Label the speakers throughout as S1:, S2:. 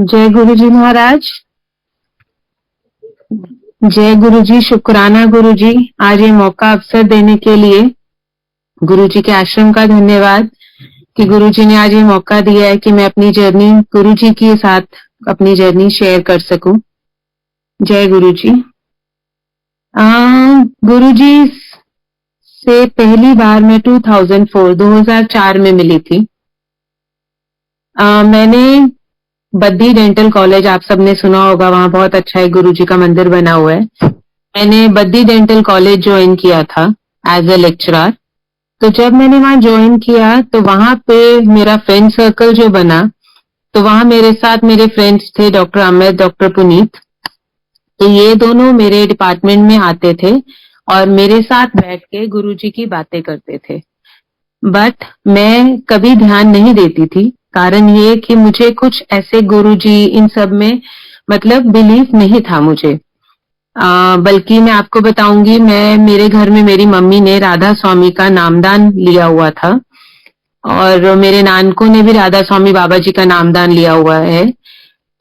S1: जय गुरु जी महाराज। जय गुरु जी, शुक्राना गुरु जी, आज ये मौका अवसर देने के लिए गुरु जी के आश्रम का धन्यवाद कि गुरु जी ने आज ये मौका दिया है कि मैं अपनी जर्नी गुरु जी के साथ अपनी जर्नी शेयर कर सकूं। जय गुरु जी। गुरु जी से पहली बार मैं 2004 में मिली थी। मैंने बद्दी डेंटल कॉलेज, आप सबने सुना होगा, वहां बहुत अच्छा एक गुरु जी का मंदिर बना हुआ है। मैंने बद्दी डेंटल कॉलेज ज्वाइन किया था एज ए लेक्चरर। तो जब मैंने वहां ज्वाइन किया तो वहां पे मेरा फ्रेंड सर्कल जो बना, तो वहां मेरे साथ मेरे फ्रेंड्स थे डॉक्टर अमित, डॉक्टर पुनीत। तो ये दोनों मेरे डिपार्टमेंट में आते थे और मेरे साथ बैठ के गुरुजी की बातें करते थे। बट मैं कभी ध्यान नहीं देती थी, कारण ये कि मुझे कुछ ऐसे गुरुजी इन सब में मतलब बिलीफ नहीं था मुझे। बल्कि मैं आपको बताऊंगी, मैं मेरे घर में मेरी मम्मी ने राधा स्वामी का नामदान लिया हुआ था और मेरे नानकों ने भी राधा स्वामी बाबा जी का नामदान लिया हुआ है।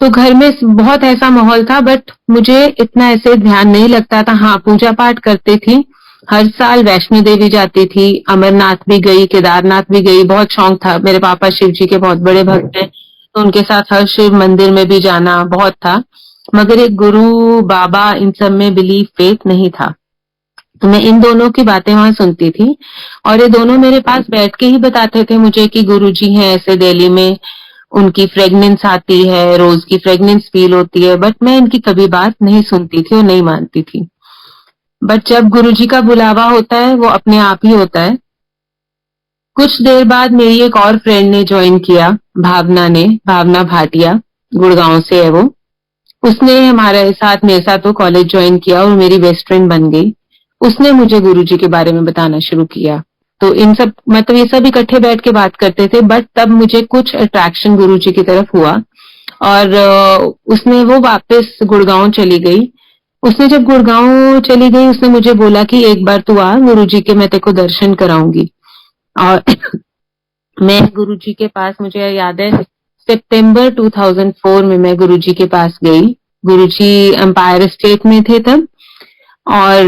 S1: तो घर में बहुत ऐसा माहौल था, बट मुझे इतना ऐसे ध्यान नहीं लगता था। हाँ, पूजा पाठ करती थी, हर साल वैष्णो देवी जाती थी, अमरनाथ भी गई, केदारनाथ भी गई, बहुत शौक था। मेरे पापा शिव जी के बहुत बड़े भक्त हैं, तो उनके साथ हर शिव मंदिर में भी जाना बहुत था। मगर एक गुरु बाबा इन सब में बिलीव फेथ नहीं था। तो मैं इन दोनों की बातें वहां सुनती थी और ये दोनों मेरे पास बैठ के ही बताते थे मुझे कि गुरुजी हैं ऐसे दिल्ली में, उनकी फ्रेग्रेंस आती है, रोज की फ्रेग्रेंस फील होती है। बट मैं इनकी कभी बात नहीं सुनती थी और नहीं मानती थी। बट जब गुरुजी का बुलावा होता है वो अपने आप ही होता है। कुछ देर बाद मेरी एक और फ्रेंड ने ज्वाइन किया, भावना भाटिया, गुड़गांव से है वो। उसने हमारे साथ मेरे साथ वो कॉलेज ज्वाइन किया और मेरी बेस्ट फ्रेंड बन गई। उसने मुझे गुरुजी के बारे में बताना शुरू किया। तो इन सब मतलब ये सब इकट्ठे बैठ के बात करते थे, बट तब मुझे कुछ अट्रैक्शन गुरुजी की तरफ हुआ और उसने वो वापस गुड़गांव चली गई। उसने जब गुड़गांव चली गई, उसने मुझे बोला कि एक बार तू आ गुरुजी के, मैं तेरे को दर्शन कराऊंगी। और मैं गुरुजी के पास, मुझे याद है सितंबर 2004 में मैं गुरुजी के पास गई। गुरुजी एम्पायर स्टेट में थे तब और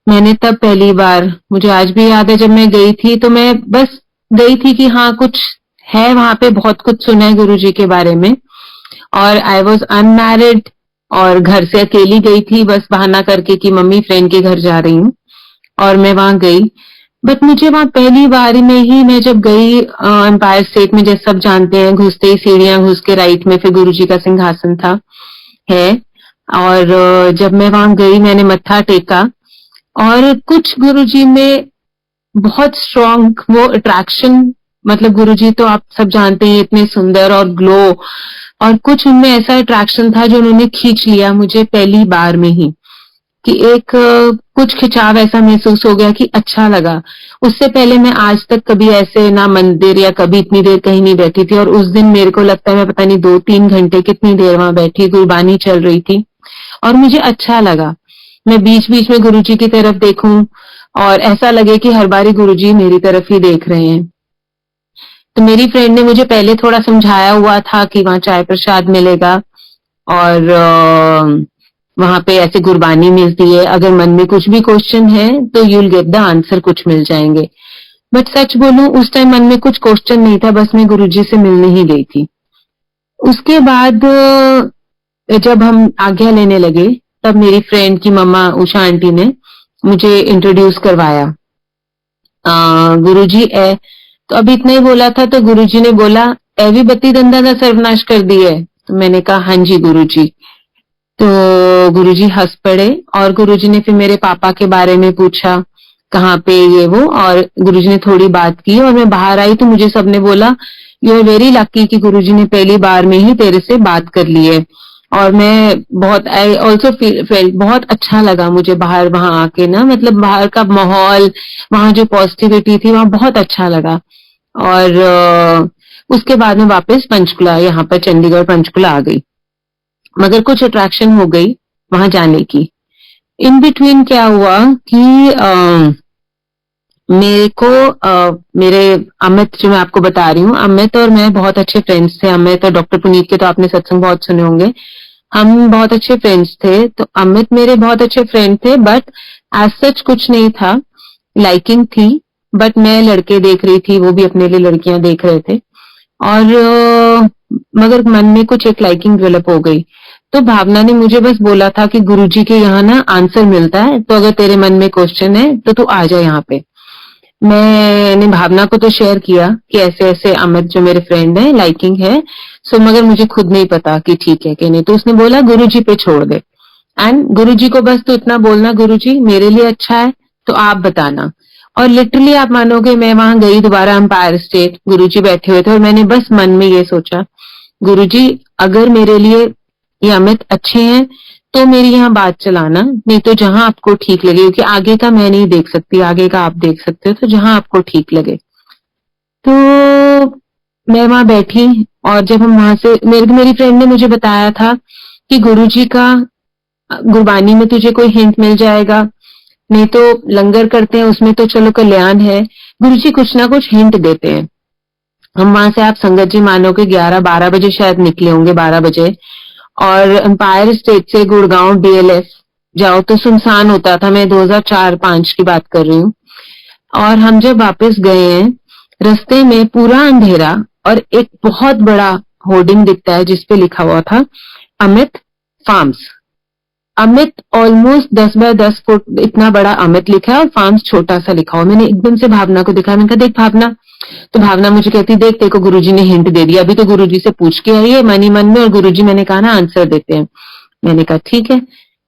S1: मैंने तब पहली बार, मुझे आज भी याद है जब मैं गई थी, तो मैं बस गई थी कि हाँ कुछ है वहां पे, बहुत कुछ सुना है गुरुजी के बारे में। और आई वॉज अनमैरिड और घर से अकेली गई थी, बस बहाना करके कि मम्मी फ्रेंड के घर जा रही हूँ, और मैं वहां गई। बट मुझे वहां पहली बार में ही, मैं जब गई एम्पायर स्टेट में, जैसे सब जानते हैं, घुसते ही सीढ़ियां घुस के राइट में फिर गुरुजी का सिंहासन था है। और जब मैं वहां गई मैंने मत्था टेका और कुछ गुरुजी में बहुत स्ट्रॉन्ग वो अट्रैक्शन, मतलब गुरुजी तो आप सब जानते हैं इतने सुंदर और ग्लो, और कुछ उनमें ऐसा अट्रैक्शन था जो उन्होंने खींच लिया मुझे पहली बार में ही, कि एक कुछ खिंचाव ऐसा महसूस हो गया कि अच्छा लगा। उससे पहले मैं आज तक कभी ऐसे ना मंदिर या कभी इतनी देर कहीं नहीं बैठी थी, और उस दिन मेरे को लगता है मैं पता नहीं 2-3 घंटे कितनी देर वहां बैठी, गुरबानी चल रही थी और मुझे अच्छा लगा। मैं बीच बीच में गुरुजी की तरफ देखूं और ऐसा लगे कि हर बारी गुरुजी मेरी तरफ ही देख रहे हैं। तो मेरी फ्रेंड ने मुझे पहले थोड़ा समझाया हुआ था कि वहां चाय प्रसाद मिलेगा और वहां पे ऐसे गुरबानी मिलती है, अगर मन में कुछ भी क्वेश्चन है तो you will get the answer, कुछ मिल जाएंगे। बट सच बोलूं उस टाइम मन में कुछ क्वेश्चन नहीं था, बस मैं गुरुजी से मिलने ही गई थी। उसके बाद जब हम आज्ञा लेने लगे तब मेरी फ्रेंड की मम्मा उषा आंटी ने मुझे इंट्रोड्यूस करवाया। गुरुजी ए, तो अभी इतना ही बोला था तो गुरुजी ने बोला, एवी बत्ती दंदा का सर्वनाश कर दी है? तो मैंने कहा हाँ जी गुरुजी। तो गुरुजी हंस पड़े और गुरुजी ने फिर मेरे पापा के बारे में पूछा, कहाँ पे ये वो, और गुरुजी ने थोड़ी बात की और मैं बाहर आई तो मुझे सबने बोला यू आर वेरी लकी कि गुरुजी ने पहली बार में ही तेरे से बात कर ली है। और मैं बहुत, आई ऑल्सो फील बहुत अच्छा लगा मुझे बाहर वहां आके ना, मतलब बाहर का माहौल, वहां जो पॉजिटिविटी थी वहां बहुत अच्छा लगा। और उसके बाद में वापस पंचकुला, यहाँ पर चंडीगढ़ पंचकुला आ गई, मगर कुछ अट्रैक्शन हो गई वहां जाने की। इन बिटवीन क्या हुआ कि मेरे को मेरे अमित, जो मैं आपको बता रही हूँ, अमित और मैं बहुत अच्छे फ्रेंड्स थे। अमित और डॉक्टर पुनीत के तो आपने सत्संग बहुत सुने होंगे। हम बहुत अच्छे फ्रेंड्स थे। तो अमित मेरे बहुत अच्छे फ्रेंड थे, बट एज सच कुछ नहीं था। लाइकिंग थी, बट मैं लड़के देख रही थी, वो भी अपने लिए लड़कियां देख रहे थे। और मगर मन में कुछ एक लाइकिंग डेवलप हो गई। तो भावना ने मुझे बस बोला था कि गुरुजी के यहाँ ना आंसर मिलता है, तो अगर तेरे मन में क्वेश्चन है तो तू आ जा यहाँ पे। मैंने भावना को तो शेयर किया कि ऐसे ऐसे अमित जो मेरे फ्रेंड है, लाइकिंग है। सो मगर मुझे खुद नहीं पता कि ठीक है कि नहीं। तो उसने बोला गुरुजी पे छोड़ दे, एंड गुरुजी को बस तो इतना बोलना, गुरुजी मेरे लिए अच्छा है तो आप बताना। और लिटरली आप मानोगे, मैं वहां गई दोबारा एम्पायर स्टेट, गुरुजी बैठे हुए थे, और मैंने बस मन में ये सोचा, गुरुजी अगर मेरे लिए ये अमित अच्छे हैं तो मेरी यहाँ बात चलाना, नहीं तो जहां आपको ठीक लगे, क्योंकि आगे का मैं नहीं देख सकती, आगे का आप देख सकते हो, तो जहां आपको ठीक लगे। तो मैं वहां बैठी, और जब हम वहां से, मेरी फ्रेंड ने मुझे बताया था कि गुरुजी का गुरबानी में तुझे कोई हिंट मिल जाएगा, नहीं तो लंगर करते हैं उसमें तो चलो कल्याण है, गुरुजी कुछ ना कुछ हिंट देते हैं। हम वहां से, आप संगत जी मानो कि 11-12 बजे शायद निकले होंगे, 12 बजे। और एम्पायर स्टेट से गुड़गांव डीएलएफ जाओ तो सुनसान होता था, मैं 2004-5 की बात कर रही हूँ। और हम जब वापस गए हैं, रास्ते में पूरा अंधेरा, और एक बहुत बड़ा होर्डिंग दिखता है जिसपे लिखा हुआ था Amit farms. Amit almost 10 by 10 foot इतना बड़ा अमित लिखा है, और फार्म्स छोटा सा लिखा हुआ। मैंने एकदम से भावना को दिखाया, मैंने कहा देख भावना। तो भावना मुझे कहती, देख तेरे को गुरुजी ने हिंट दे दिया, अभी तो गुरुजी से पूछ के आई है मन ही मन में, और गुरुजी मैंने कहा ना आंसर देते हैं। मैंने कहा ठीक है।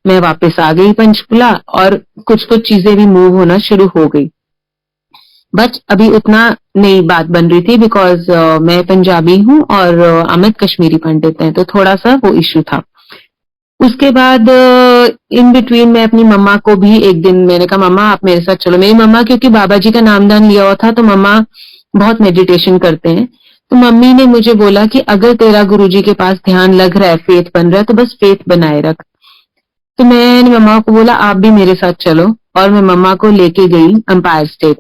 S1: मैं वापस आ गई पंचकुला, और कुछ कुछ चीजें भी मूव होना शुरू हो गई। बट अभी उतना नई बात बन रही थी, बिकॉज मैं पंजाबी हूँ और अमित कश्मीरी पंडित हैं, तो थोड़ा सा वो इश्यू था। उसके बाद इन बिटवीन मैं अपनी मम्मा को भी एक दिन मैंने कहा, मम्मा आप मेरे साथ चलो। मेरी मम्मा क्योंकि बाबा जी का नामदान लिया हुआ था, तो मम्मा बहुत मेडिटेशन करते हैं। तो मम्मी ने मुझे बोला कि अगर तेरा गुरुजी के पास ध्यान लग रहा है, फेथ बन रहा है, तो बस फेथ बनाए रख। तो मैंने मम्मा को बोला आप भी मेरे साथ चलो, और मैं मम्मा को लेके गई एम्पायर स्टेट।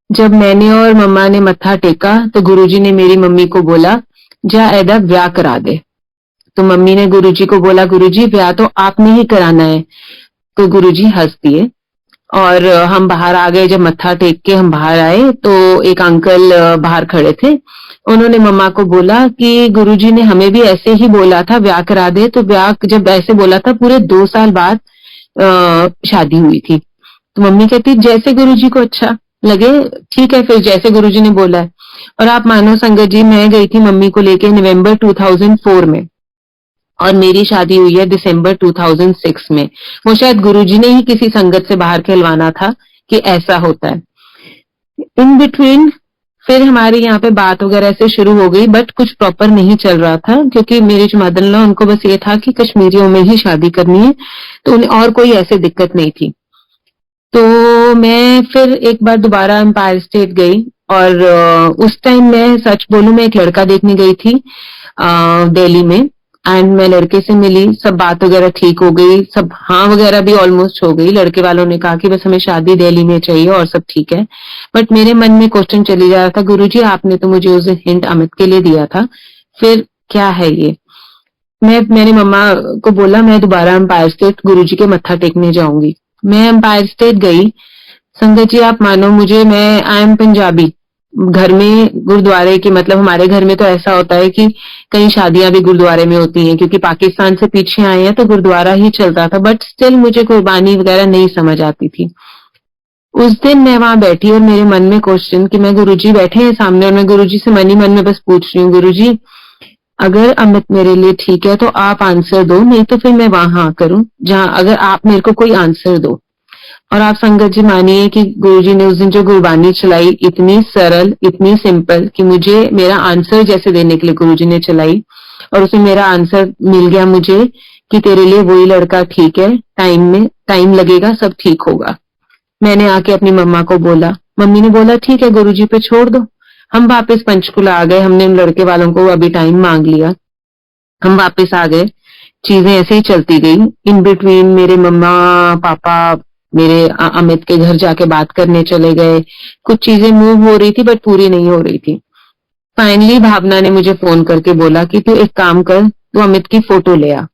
S1: जब मैंने और मम्मा ने मत्था टेका, तो गुरुजी ने मेरी मम्मी को बोला जा एदा ब्याह करा दे। तो मम्मी ने गुरुजी को बोला, गुरुजी ब्याह तो आपने ही कराना है। तो गुरुजी हंस दिए, और हम बाहर आ गए। जब मत्था टेक के हम बाहर आए, तो एक अंकल बाहर खड़े थे। उन्होंने मम्मा को बोला कि गुरुजी ने हमें भी ऐसे ही बोला था ब्याह करा दे। तो ब्याह जब ऐसे बोला था, पूरे 2 साल बाद शादी हुई थी। तो मम्मी कहती जैसे गुरुजी को अच्छा लगे, ठीक है फिर जैसे गुरुजी ने बोला है। और आप मानो संगत जी, मैं गई थी मम्मी को लेके नवंबर 2004 में, और मेरी शादी हुई है दिसंबर 2006 में। वो शायद गुरुजी ने ही किसी संगत से बाहर खिलवाना था कि ऐसा होता है। इन बिटवीन फिर हमारे यहाँ पे बात वगैरह से शुरू हो गई, बट कुछ प्रॉपर नहीं चल रहा था, क्योंकि मेरे जो मदर इन लॉ, उनको बस ये था कि कश्मीरियों में ही शादी करनी है, तो उन्हें और कोई ऐसे दिक्कत नहीं थी। तो मैं फिर एक बार दोबारा एम्पायर स्टेट गई, और उस टाइम मैं सच बोलूं, मैं एक लड़का देखने गई थी दिल्ली में। एंड मैं लड़के से मिली, सब बात वगैरह ठीक हो गई, सब हाँ वगैरह भी ऑलमोस्ट हो गई। लड़के वालों ने कहा कि बस हमें शादी दिल्ली में चाहिए और सब ठीक है। बट मेरे मन में क्वेश्चन चली जा रहा था, गुरुजी आपने तो मुझे उस दिन हिंट अमित के लिए दिया था, फिर क्या है ये। मैंने मम्मा को बोला मैं दोबारा एम्पायर स्टेट गुरुजी के मत्था टेकने जाऊंगी। मैं एम्पायर स्टेट गई। संगत जी आप मानो मुझे, मैं आई एम पंजाबी, घर में गुरुद्वारे की, मतलब हमारे घर में तो ऐसा होता है कि कई शादियां भी गुरुद्वारे में होती हैं, क्योंकि पाकिस्तान से पीछे आए हैं तो गुरुद्वारा ही चलता था। बट स्टिल मुझे कुर्बानी वगैरह नहीं समझ आती थी। उस दिन मैं वहां बैठी, और मेरे मन में क्वेश्चन कि मैं, गुरुजी बैठे हैं सामने, और मैं गुरुजी से मन ही मन में बस पूछ रही हूँ, गुरुजी अगर अमित मेरे लिए ठीक है तो आप आंसर दो, नहीं तो फिर मैं वहां करूं जहां, अगर आप मेरे को कोई आंसर दो। और आप संगत जी मानिए कि गुरुजी ने उस दिन जो गुरबानी चलाई, इतनी सरल, इतनी सिंपल, कि मुझे मेरा आंसर जैसे देने के लिए गुरुजी ने चलाई, और उसमें मेरा आंसर मिल गया मुझे कि तेरे लिए वही लड़का ठीक है, टाइम लगेगा, सब ठीक होगा। मैंने आके अपनी मम्मा को बोला, मम्मी ने बोला ठीक है गुरुजी पे छोड़ दो। हम वापस पंचकुला आ गए, हमने उन लड़के वालों को अभी टाइम मांग लिया, हम वापस आ गए। चीजें ऐसे ही चलती गई। इन बिटवीन मेरे मम्मा पापा मेरे अमित के घर जाके बात करने चले गए। कुछ चीजें मूव हो रही थी बट पूरी नहीं हो रही थी। फाइनली भावना ने मुझे फोन करके बोला कि तू एक काम कर, तू अमित की फोटो ले आ।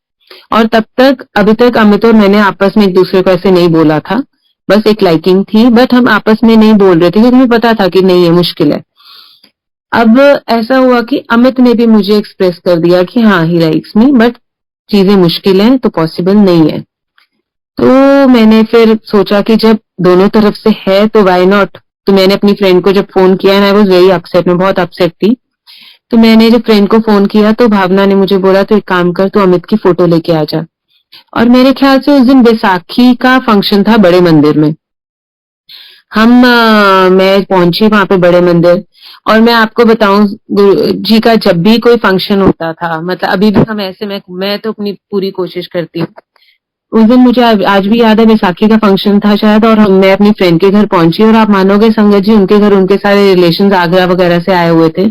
S1: और तब तक अभी तक अमित और मैंने आपस में एक दूसरे को ऐसे नहीं बोला था, बस एक लाइकिंग थी, बट हम आपस में नहीं बोल रहे थे क्योंकि हमें पता था कि नहीं ये मुश्किल है। अब ऐसा हुआ कि अमित ने भी मुझे एक्सप्रेस कर दिया कि हाँ ही लाइक्स मी, बट चीजें मुश्किल हैं तो पॉसिबल नहीं है। तो मैंने फिर सोचा कि जब दोनों तरफ से है तो व्हाई नॉट। तो मैंने अपनी फ्रेंड को जब फोन किया, and I was very upset, मैं बहुत अपसेट थी। तो मैंने जब फ्रेंड को फोन किया तो भावना ने मुझे बोला तो एक काम कर, तू अमित की फोटो लेके आ जा। और मेरे ख्याल से उस दिन बैसाखी का फंक्शन था बड़े मंदिर में। मैं पहुंची वहां पे बड़े मंदिर। और मैं आपको बताऊं, गुरु जी का जब भी कोई फंक्शन होता था, मतलब अभी भी हम ऐसे, मैं तो अपनी पूरी कोशिश करती हूँ। उस दिन मुझे आज भी याद है, बैसाखी का फंक्शन था शायद, और मैं अपनी फ्रेंड के घर पहुंची और आप मानोगे संगत जी, उनके घर उनके सारे रिलेशंस आगरा वगैरह से आए हुए थे।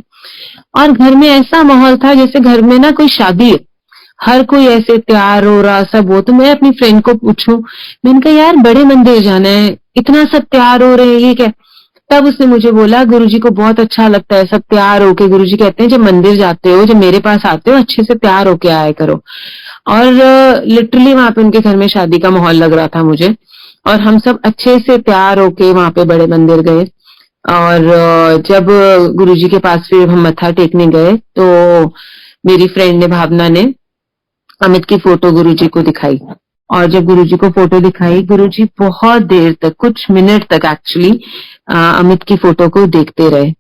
S1: और घर में ऐसा माहौल था जैसे घर में ना कोई शादी है, हर कोई ऐसे तैयार हो रहा सब हो। तो मैं अपनी फ्रेंड को पूछूं, मैंने कहा यार बड़े मंदिर जाना है, इतना सब तैयार हो रहे हैं, ये क्या। तब उसने मुझे बोला गुरुजी को बहुत अच्छा लगता है सब तैयार होके। गुरुजी कहते हैं जब मंदिर जाते हो, जब मेरे पास आते हो, अच्छे से तैयार होके आया करो। और लिटरली वहां पे उनके घर में शादी का माहौल लग रहा था मुझे। और हम सब अच्छे से तैयार होके वहां पे बड़े मंदिर गए। और जब गुरुजी के पास फिर हम मत्था टेकने गए तो मेरी फ्रेंड ने, भावना ने, अमित की फोटो गुरुजी को दिखाई। और जब गुरुजी को फोटो दिखाई, गुरुजी बहुत देर तक, कुछ मिनट तक एक्चुअली अमित की फोटो को देखते रहे।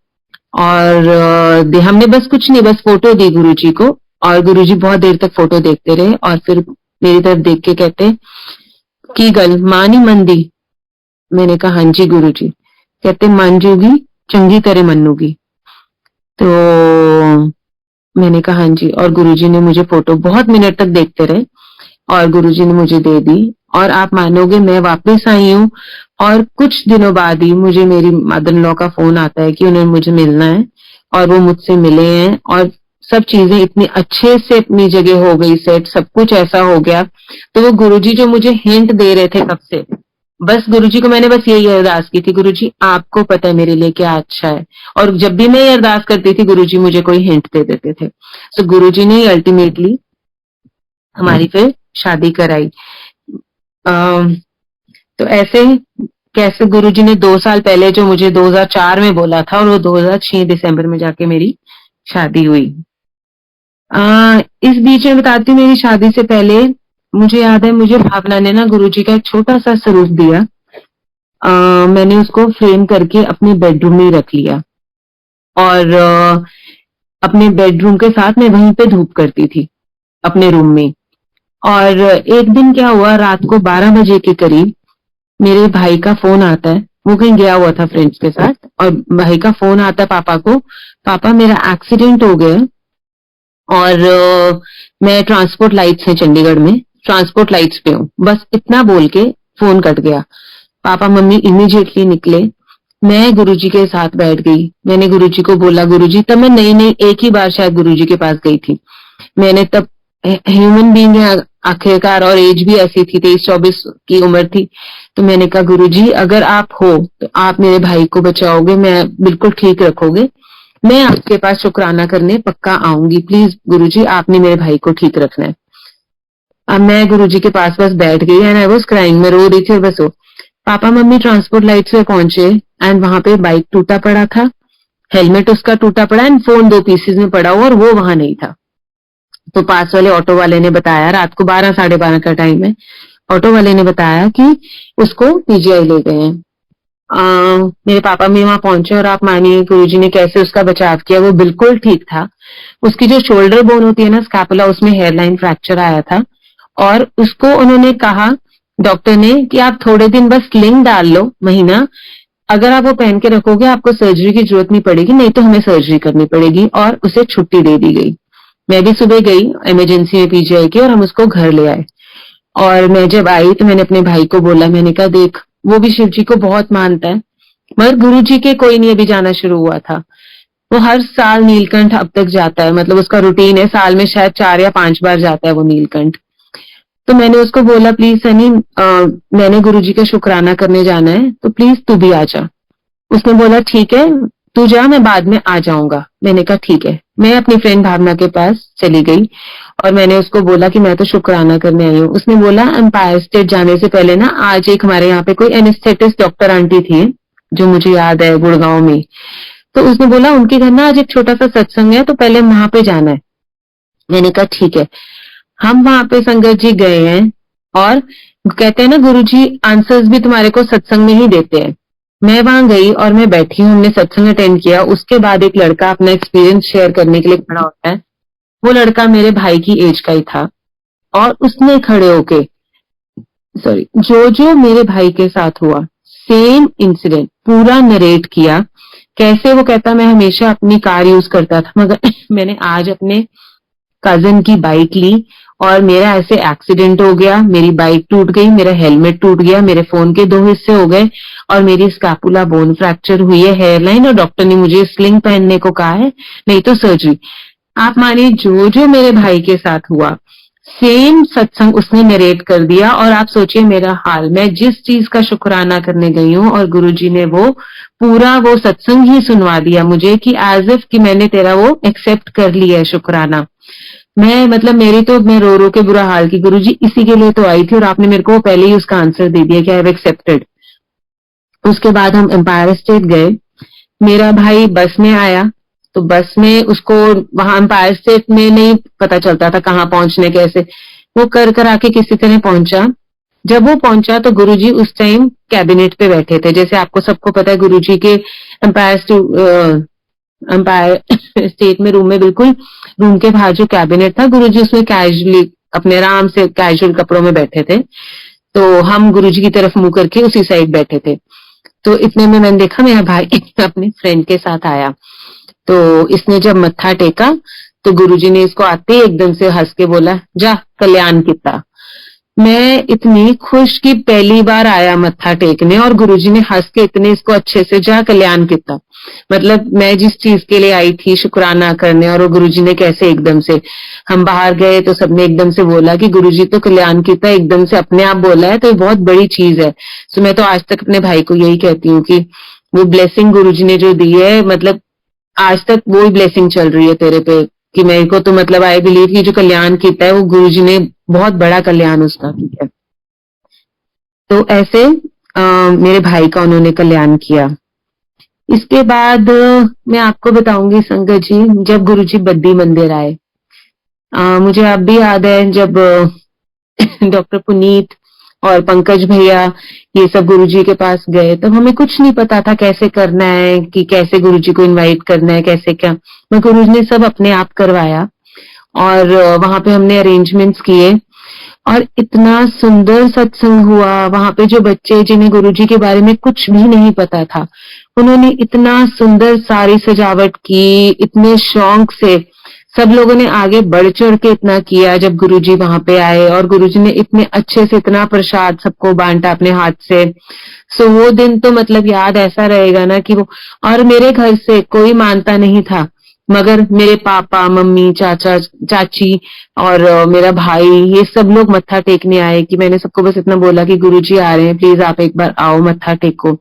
S1: और हमने बस कुछ नहीं, बस फोटो दी गुरुजी को, और गुरुजी बहुत देर तक फोटो देखते रहे। और फिर मेरी तरफ देख के कहते की गल मां नी मनदी। मैंने कहा हाँ जी गुरुजी। कहते मन जूगी चंगी तरह मनूगी। तो मैंने कहा हाँ जी। और गुरुजी ने मुझे फोटो बहुत मिनट तक देखते रहे और गुरुजी ने मुझे दे दी। और आप मानोगे मैं वापस आई हूँ और कुछ दिनों बाद ही मुझे मेरी मदर इन लॉ का फोन आता है कि उन्हें मुझे मिलना है। और वो मुझसे मिले हैं और सब चीजें इतनी अच्छे से अपनी जगह हो गई, सेट सब कुछ ऐसा हो गया। तो वो गुरुजी जो मुझे हिंट दे रहे थे कब से, बस गुरुजी को मैंने बस यही अरदास की थी, गुरुजी आपको पता है मेरे लिए क्या अच्छा है। और जब भी मैं ये अरदास करती थी गुरुजी मुझे कोई हिंट दे देते थे। तो गुरुजी ने अल्टीमेटली हमारी फिर शादी कराई। तो ऐसे ही कैसे गुरुजी ने 2 साल पहले जो मुझे 2004 में बोला था, और वो 2006 दिसंबर में जाके मेरी शादी हुई। इस बीच में बताती हूँ, मेरी शादी से पहले मुझे याद है, मुझे भावना ने ना गुरुजी का एक छोटा सा स्वरूप दिया। मैंने उसको फ्रेम करके अपने बेडरूम में रख लिया। और अपने बेडरूम के साथ मैं वहीं पे धूप करती थी अपने रूम में। और एक दिन क्या हुआ, रात को 12 बजे के करीब मेरे भाई का फोन आता है। वो कहीं गया हुआ था फ्रेंड्स के साथ, और भाई का फोन आता है पापा को, पापा मेरा एक्सीडेंट हो गया। और मैं ट्रांसपोर्ट लाइट्स है चंडीगढ़ में, ट्रांसपोर्ट लाइट्स पे हूँ, बस इतना बोल के फोन कट गया। पापा मम्मी इमीडिएटली निकले। मैं गुरुजी के साथ बैठ गई। मैंने गुरुजी को बोला, गुरुजी, तब मैं नई नई एक ही बार शायद गुरुजी के पास गई थी। मैंने तब, ह्यूमन बीइंग है आखिरकार, और एज भी ऐसी थी, 23-24 की उम्र थी। तो मैंने कहा गुरुजी अगर आप हो तो आप मेरे भाई को बचाओगे, मैं बिल्कुल ठीक रखोगे, मैं आपके पास शुक्राना करने पक्का आऊंगी, प्लीज गुरुजी आपने मेरे भाई को ठीक रखना है। अब मैं गुरुजी के पास बस बैठ गई एंड आई वाज क्राइंग, मैं रो रही थी। और बस वो पापा मम्मी ट्रांसपोर्ट लाइट पे पहुंचे एंड वहां पे बाइक टूटा पड़ा था, हेलमेट उसका टूटा पड़ा एंड फोन 2 पीसेज में पड़ा हुआ, और वो वहां नहीं था। तो पास वाले ऑटो वाले ने बताया, रात को 12 साढ़े 12 का टाइम है, ऑटो वाले ने बताया कि उसको पीजीआई ले गए हैं। मेरे पापा भी वहां पहुंचे और आप मानिए गुरुजी ने कैसे उसका बचाव किया, वो बिल्कुल ठीक था। उसकी जो शोल्डर बोन होती है ना, स्कैपुला, उसमें हेयरलाइन फ्रैक्चर आया था। और उसको उन्होंने कहा, डॉक्टर ने, कि आप थोड़े दिन बस स्लिंग डाल लो, महीना, अगर आप वो पहन के रखोगे आपको सर्जरी की जरूरत नहीं पड़ेगी, नहीं तो हमें सर्जरी करनी पड़ेगी। और उसे छुट्टी दे दी गई। मैं भी सुबह गई इमरजेंसी में पीजीआई की, और हम उसको घर ले आए। और मैं जब आई तो मैंने अपने भाई को बोला, मैंने कहा देख, वो भी शिव जी को बहुत मानता है, मगर गुरु जी के कोई नहीं अभी जाना शुरू हुआ था। वो हर साल नीलकंठ अब तक जाता है, मतलब उसका रूटीन है, साल में शायद 4 या 5 बार जाता है वो नीलकंठ। तो मैंने उसको बोला, प्लीज सनी, मैंने गुरुजी का शुक्राना करने जाना है, तो प्लीज तू भी आ जा। उसने बोला ठीक है, तू जा, मैं बाद में आ जाऊंगा। मैंने कहा ठीक है। मैं अपनी फ्रेंड भावना के पास चली गई और मैंने उसको बोला कि मैं तो शुक्राना करने आई हूँ। उसने बोला एम्पायर स्टेट जाने से पहले ना आज एक हमारे यहाँ पे कोई एनेस्थेटिस्ट डॉक्टर आंटी थी, जो मुझे याद है, गुड़गांव में। तो उसने बोला उनके घर ना आज एक छोटा सा सत्संग है, तो पहले वहां पे जाना है। मैंने कहा ठीक है। हम वहां पे संगत जी गए हैं और कहते हैं ना, गुरुजी आंसर्स भी तुम्हारे को सत्संग में ही देते हैं। मैं वहां गई और मैं बैठी हूँ, हमने सत्संग अटेंड किया। उसके बाद एक लड़का अपना एक्सपीरियंस शेयर करने के लिए खड़ा होता है। वो लड़का मेरे भाई की एज का ही था और उसने खड़े होके, सॉरी, जो जो मेरे भाई के साथ हुआ सेम इंसिडेंट पूरा नरेट किया। कैसे वो कहता, मैं हमेशा अपनी कार यूज करता था, मगर मैंने आज अपने कजिन की बाइक ली और मेरा ऐसे एक्सीडेंट हो गया, मेरी बाइक टूट गई, मेरा हेलमेट टूट गया, मेरे फोन के 2 हिस्से हो गए और मेरी स्कैपुला बोन फ्रैक्चर हुई है, हेयरलाइन, और डॉक्टर ने मुझे स्लिंग पहनने को कहा है, नहीं तो सर्जरी। आप मानिए जो जो मेरे भाई के साथ हुआ सेम सत्संग उसने नरेट कर दिया। और आप सोचिए मेरा हाल, मैं जिस चीज का शुक्राना करने गई हूँ और गुरुजी ने वो पूरा वो सत्संग ही सुनवा दिया मुझे कि एज इफ कि मैंने तेरा वो एक्सेप्ट कर लिया है शुक्राना। मैं मतलब मेरी तो, मैं रो रो के बुरा हाल की, गुरुजी इसी के लिए तो आई थी और आपने मेरे को पहले ही उसका आंसर दे दिया कि आई हैव एक्सेप्टेड। उसके बाद हम एम्पायर स्टेट गए। मेरा भाई बस में आया, तो बस में उसको वहां एम्पायर स्टेट में नहीं पता चलता था कहाँ पहुंचने कैसे, वो कर आके किसी तरह पहुंचा। जब वो पहुंचा तो गुरुजी उस टाइम कैबिनेट पे बैठे थे। जैसे आपको सबको पता है गुरुजी के एम्पायर एम्पायर स्टेट में रूम में बिल्कुल रूम के बाहर जो कैबिनेट था, गुरुजी उसमें कैजुअली अपने आराम से कैजुअल कपड़ों में बैठे थे। तो हम गुरुजी की तरफ मुंह करके उसी साइड बैठे थे। तो इतने में मैंने देखा मेरा भाई अपने फ्रेंड के साथ आया। तो इसने जब मत्था टेका तो गुरुजी ने इसको आते ही एकदम से हंस के बोला, जा कल्याण किता। मैं इतनी खुश कि पहली बार आया मत्था टेकने और गुरुजी ने हंस के इतने इसको अच्छे से जा कल्याण किता। मतलब मैं जिस चीज के लिए आई थी शुक्राना करने, और वो गुरुजी ने कैसे एकदम से, हम बाहर गए तो सबने एकदम से बोला कि गुरुजी तो कल्याण किता, एकदम से अपने आप बोला है, तो ये बहुत बड़ी चीज है। तो मैं तो आज तक अपने भाई को यही कहती हूँ कि वो ब्लेसिंग गुरुजी ने जो दी है, मतलब आज तक वो ही ब्लेसिंग चल रही है तेरे पे, कि मेरे को तो मतलब आई बिलीव कि जो कल्याण किया है वो गुरुजी ने बहुत बड़ा कल्याण उसका किया है। तो ऐसे मेरे भाई का उन्होंने कल्याण किया। इसके बाद मैं आपको बताऊंगी संगत जी, जब गुरुजी बद्दी मंदिर आए, मुझे अब भी याद है जब डॉक्टर पुनीत और पंकज भैया ये सब गुरुजी के पास गए, तब हमें कुछ नहीं पता था कैसे करना है, कि कैसे गुरुजी को इनवाइट करना है, कैसे क्या। मैं गुरुजी ने सब अपने आप करवाया और वहां पे हमने अरेंजमेंट्स किए और इतना सुंदर सत्संग हुआ। वहां पे जो बच्चे जिन्हें गुरुजी के बारे में कुछ भी नहीं पता था, उन्होंने इतना सुंदर सारी सजावट की, इतने शौक से सब लोगों ने आगे बढ़ चढ़ के इतना किया जब गुरुजी वहां पे आए, और गुरुजी ने इतने अच्छे से इतना प्रसाद सबको बांटा अपने हाथ से। सो वो दिन तो मतलब याद ऐसा रहेगा ना कि वो, और मेरे घर से कोई मानता नहीं था, मगर मेरे पापा मम्मी चाचा चाची और मेरा भाई, ये सब लोग मत्था टेकने आए। कि मैंने सबको बस इतना बोला कि गुरुजी आ रहे हैं, प्लीज आप एक बार आओ मत्था टेको,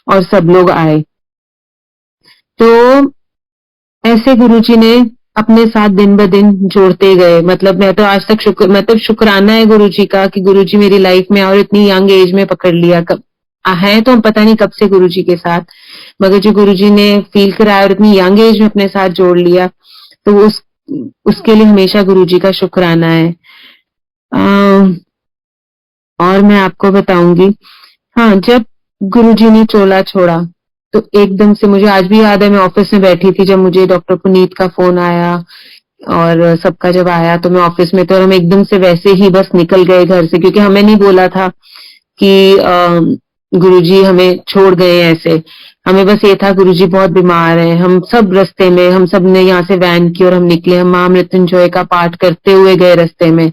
S1: और सब लोग आए। तो ऐसे गुरुजी ने अपने साथ दिन ब दिन जोड़ते गए। मतलब मैं तो आज तक मतलब शुक्राना है गुरुजी का कि गुरुजी मेरी लाइफ में और इतनी यंग एज में पकड़ लिया। कब है तो हम पता नहीं कब से गुरुजी के साथ, मगर जो गुरुजी ने फील कराया और इतनी यंग एज में अपने साथ जोड़ लिया, तो उसके लिए हमेशा गुरुजी का शुक्राना है। और मैं आपको बताऊंगी, हाँ, जब गुरुजी ने चोला छोड़ा तो एकदम से, मुझे आज भी याद है, मैं ऑफिस में बैठी थी जब मुझे डॉक्टर पुनीत का फोन आया और सबका जब आया, तो मैं ऑफिस में, तो हम एकदम से वैसे ही बस निकल गए घर से, क्योंकि हमें नहीं बोला था कि गुरुजी हमें छोड़ गए ऐसे। हमें बस ये था गुरुजी बहुत बीमार हैं। हम सब रास्ते में, हम सब ने यहाँ से वैन की और हम निकले, हम मां मृत्युंजय का पाठ करते हुए गए रास्ते में।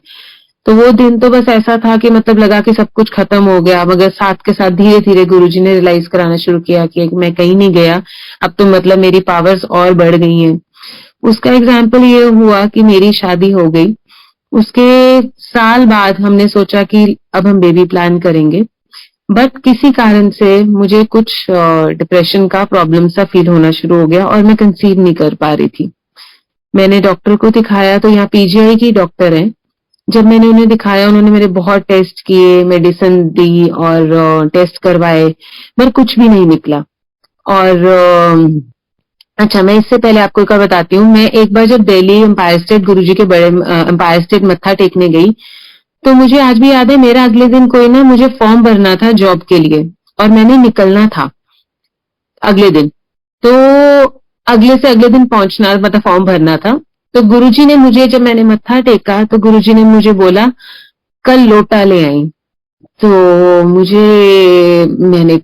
S1: तो वो दिन तो बस ऐसा था कि मतलब लगा कि सब कुछ खत्म हो गया, मगर साथ के साथ धीरे धीरे गुरुजी ने रियलाइज कराना शुरू किया कि मैं कहीं नहीं गया, अब तो मतलब मेरी पावर्स और बढ़ गई हैं। उसका एग्जाम्पल ये हुआ कि मेरी शादी हो गई। उसके साल बाद हमने सोचा कि अब हम बेबी प्लान करेंगे, बट किसी कारण से मुझे कुछ डिप्रेशन का प्रॉब्लम सा फील होना शुरू हो गया और मैं कंसीव नहीं कर पा रही थी। मैंने डॉक्टर को दिखाया, तो यहाँ पीजीआई की डॉक्टर हैं। जब मैंने उन्हें दिखाया, उन्होंने मेरे बहुत टेस्ट किए, मेडिसिन दी और टेस्ट करवाए, पर कुछ भी नहीं निकला। और अच्छा, मैं इससे पहले आपको एक और बताती हूँ। मैं एक बार जब दिल्ली एम्पायर स्टेट गुरुजी के बड़े एम्पायर स्टेट मत्था टेकने गई, तो मुझे आज भी याद है, मेरा अगले दिन कोई ना मुझे फॉर्म भरना था जॉब के लिए और मैंने निकलना था अगले दिन। तो अगले से अगले दिन पहुंचना, मतलब फॉर्म भरना था। तो गुरुजी ने मुझे, जब मैंने मत्था टेका, तो गुरुजी ने मुझे बोला, कल लोटा ले आई। तो मुझे, मैंने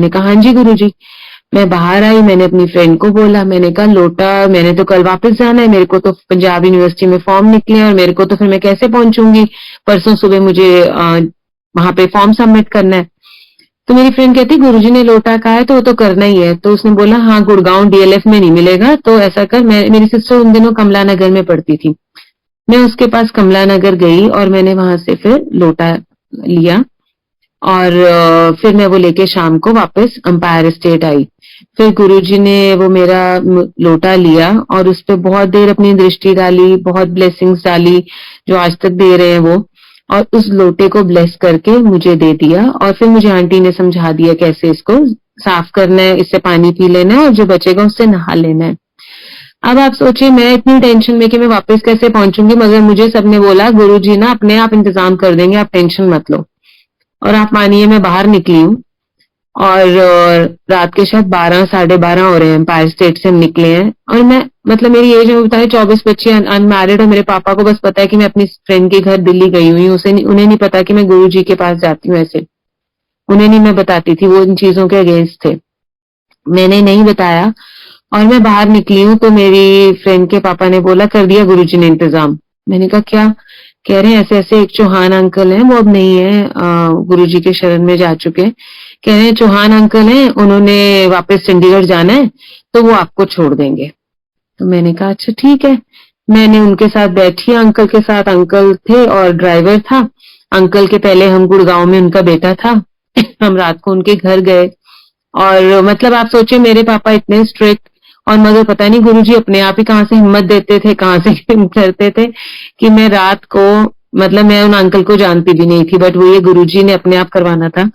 S1: कहा हाँ जी गुरुजी। मैं बाहर आई, मैंने अपनी फ्रेंड को बोला, मैंने कहा लोटा, मैंने तो कल वापस जाना है, मेरे को तो पंजाब यूनिवर्सिटी में फॉर्म निकले हैं और मेरे को तो फिर मैं कैसे पहुंचूंगी, परसों सुबह मुझे वहां पे फॉर्म सबमिट करना है। तो मेरी फ्रेंड कहती, गुरुजी ने लोटा कहा है तो वो तो करना ही है। तो उसने बोला, हाँ गुड़गांव डीएलएफ में नहीं मिलेगा, तो ऐसा कर, मेरी सिस्टर उन दिनों कमला नगर में पढ़ती थी, मैं उसके पास कमला नगर गई और मैंने वहां से फिर लोटा लिया और फिर मैं वो लेके शाम को वापस एम्पायर स्टेट आई। फिर गुरुजी ने वो मेरा लोटा लिया और उस पर बहुत देर अपनी दृष्टि डाली, बहुत ब्लेसिंग्स डाली जो आज तक दे रहे हैं वो, और उस लोटे को ब्लेस करके मुझे दे दिया। और फिर मुझे आंटी ने समझा दिया कैसे इसको साफ करना है, इससे पानी पी लेना है और जो बचेगा उससे नहा लेना है। अब आप सोचिए, मैं इतनी टेंशन में कि मैं वापस कैसे पहुंचूंगी, मगर मुझे सबने बोला गुरुजी ना अपने आप इंतजाम कर देंगे, आप टेंशन मत लो। और आप मानिए, मैं बाहर निकली हूँ और रात के शायद 12 साढ़े 12 हो रहे हैं, एम्पायर स्टेट से हम निकले हैं। और मैं, मतलब मेरी एज में बताए 24-25, अनमैरिड, और मेरे पापा को बस पता है कि मैं अपनी फ्रेंड के घर दिल्ली गई हुई हूँ, उन्हें नहीं पता कि मैं गुरुजी के पास जाती हूँ। ऐसे उन्हें नहीं मैं बताती थी, वो इन चीजों के अगेंस्ट थे, मैंने नहीं बताया। और मैं बाहर निकली हूँ तो मेरी फ्रेंड के पापा ने बोला, कर दिया गुरुजी ने इंतजाम। मैंने कहा क्या? कह रहे हैं ऐसे ऐसे एक चौहान अंकल हैं, वो अब नहीं है, गुरुजी के शरण में जा चुके हैं। कह रहे हैं चौहान अंकल हैं, उन्होंने वापस चंडीगढ़ जाना है तो वो आपको छोड़ देंगे। तो मैंने कहा अच्छा ठीक है। मैंने उनके साथ बैठी, अंकल के साथ, अंकल थे और ड्राइवर था। अंकल के पहले हम गुड़गांव में, उनका बेटा था। हम रात को उनके घर गए और मतलब आप सोचिए, मेरे पापा इतने स्ट्रिक्ट, और मगर पता नहीं गुरुजी अपने आप ही कहाँ से हिम्मत देते थे, कहाँ से करते थे कि मैं रात को, मतलब मैं उन अंकल को जानती भी नहीं थी, बट वो ये गुरुजी ने अपने आप करवाना था।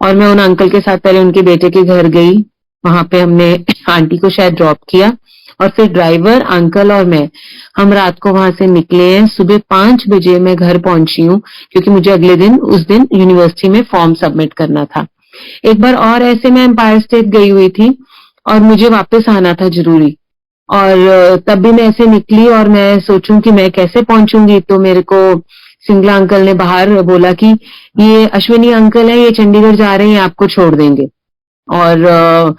S1: और मैं उन अंकल के साथ पहले उनके बेटे के घर गई, वहां पे हमने आंटी को शायद ड्रॉप किया और फिर ड्राइवर, अंकल और मैं, हम रात को वहां से निकले हैं। सुबह 5 बजे मैं घर पहुंची हूँ, क्योंकि मुझे अगले दिन, उस दिन यूनिवर्सिटी में फॉर्म सबमिट करना था। एक बार और ऐसे मैं एम्पायर स्टेट गई हुई थी और मुझे वापस आना था जरूरी, और तब भी मैं ऐसे निकली और मैं सोचूं कि मैं कैसे पहुंचूंगी, तो मेरे को सिंगला अंकल ने बाहर बोला कि ये अश्विनी अंकल है, ये चंडीगढ़ जा रहे हैं, आपको छोड़ देंगे। और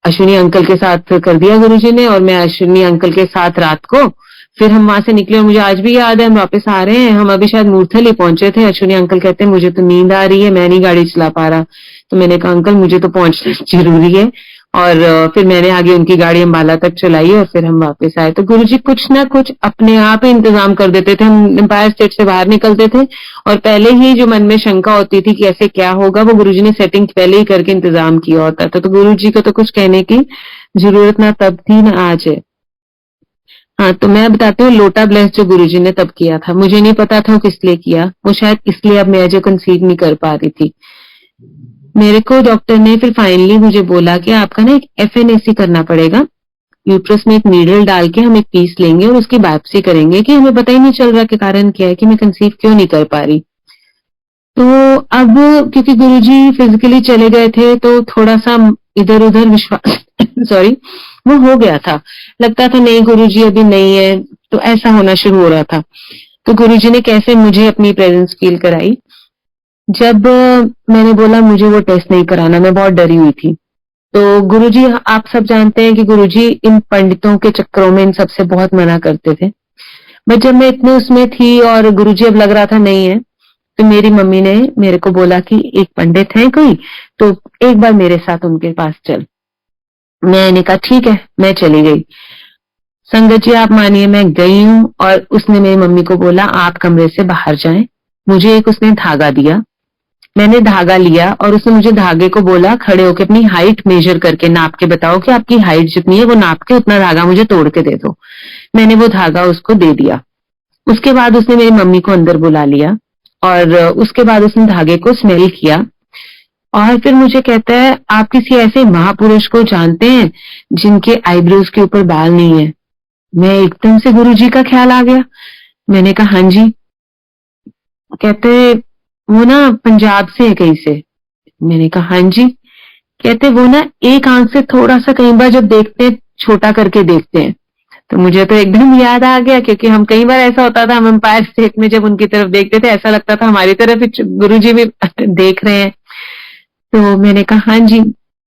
S1: अश्विनी अंकल के साथ कर दिया गुरुजी ने, और मैं अश्विनी अंकल के साथ रात को फिर हम वहां से निकले। और मुझे आज भी याद है, हम वापस आ रहे हैं, हम अभी शायद मूर्थल ही पहुंचे थे। अश्विनी अंकल कहते हैं मुझे तो नींद आ रही है, मैं नहीं गाड़ी चला पा रहा। तो मैंने कहा अंकल मुझे तो पहुंचना जरूरी है, और फिर मैंने आगे उनकी गाड़ी अंबाला तक चलाई और फिर हम वापस आए। तो गुरुजी कुछ ना कुछ अपने आप ही इंतजाम कर देते थे। हम एम्पायर स्टेट से बाहर निकलते थे और पहले ही जो मन में शंका होती थी कि ऐसे क्या होगा, वो गुरुजी ने सेटिंग पहले ही करके इंतजाम किया होता था। तो गुरुजी को तो कुछ कहने की जरूरत ना तब थी ना आज है। हाँ, तो मैं बताती हूँ, लोटा ब्लेस जो गुरुजी ने तब किया था, मुझे नहीं पता था वो किस लिए किया, वो शायद इसलिए अब मैं जो कंसीव नहीं कर पा रही थी। मेरे को डॉक्टर ने फिर फाइनली मुझे बोला कि आपका ना एक एफएनएसी करना पड़ेगा, यूट्रस में एक नीडल डाल के हम एक पीस लेंगे और उसकी बायोप्सी करेंगे, कि हमें पता ही नहीं चल रहा कि कारण क्या है, कि मैं कंसीव क्यों नहीं कर पा रही। तो अब क्योंकि गुरुजी फिजिकली चले गए थे तो थोड़ा सा इधर उधर विश्वास सॉरी, वो हो गया था, लगता था नहीं गुरुजी अभी नहीं है, तो ऐसा होना शुरू हो रहा था। तो गुरुजी ने कैसे मुझे अपनी प्रेजेंस फील कराई, जब मैंने बोला मुझे वो टेस्ट नहीं कराना, मैं बहुत डरी हुई थी। तो गुरुजी, आप सब जानते हैं कि गुरुजी इन पंडितों के चक्करों में इन सबसे बहुत मना करते थे। बट जब मैं इतने उसमें थी और गुरुजी अब लग रहा था नहीं है, तो मेरी मम्मी ने मेरे को बोला कि एक पंडित है कोई, तो एक बार मेरे साथ उनके पास चल। मैंने कहा ठीक है, मैं चली गई। संगत जी आप मानिए मैं गई हूँ और उसने मेरी मम्मी को बोला आप कमरे से बाहर जाएं। मुझे एक उसने धागा दिया, मैंने धागा लिया और उसने मुझे धागे को बोला खड़े होकर अपनी हाइट मेजर करके नाप के बताओ कि आपकी हाइट जितनी है वो नाप के उतना धागा मुझे तोड़ के दे दो। मैंने वो धागा उसको दे दिया। उसके बाद उसने मेरी मम्मी को अंदर बुला लिया और उसके बाद उसने धागे को स्मेल किया और फिर मुझे कहता है आप किसी ऐसे महापुरुष को जानते हैं जिनके आईब्रोज के ऊपर बाल नहीं है। मैं एकदम से गुरुजी का ख्याल आ गया। मैंने कहा हाँ जी। कहते वो ना पंजाब से है कहीं से। मैंने कहा हाँ जी। कहते वो ना एक आंख से थोड़ा सा कई बार जब देखते हैं छोटा करके देखते हैं। तो मुझे तो एकदम याद आ गया क्योंकि हम कई बार ऐसा होता था हम एम्पायर स्टेट में जब उनकी तरफ देखते थे ऐसा लगता था हमारी तरफ ही गुरुजी भी देख रहे हैं। तो मैंने कहा हाँ जी।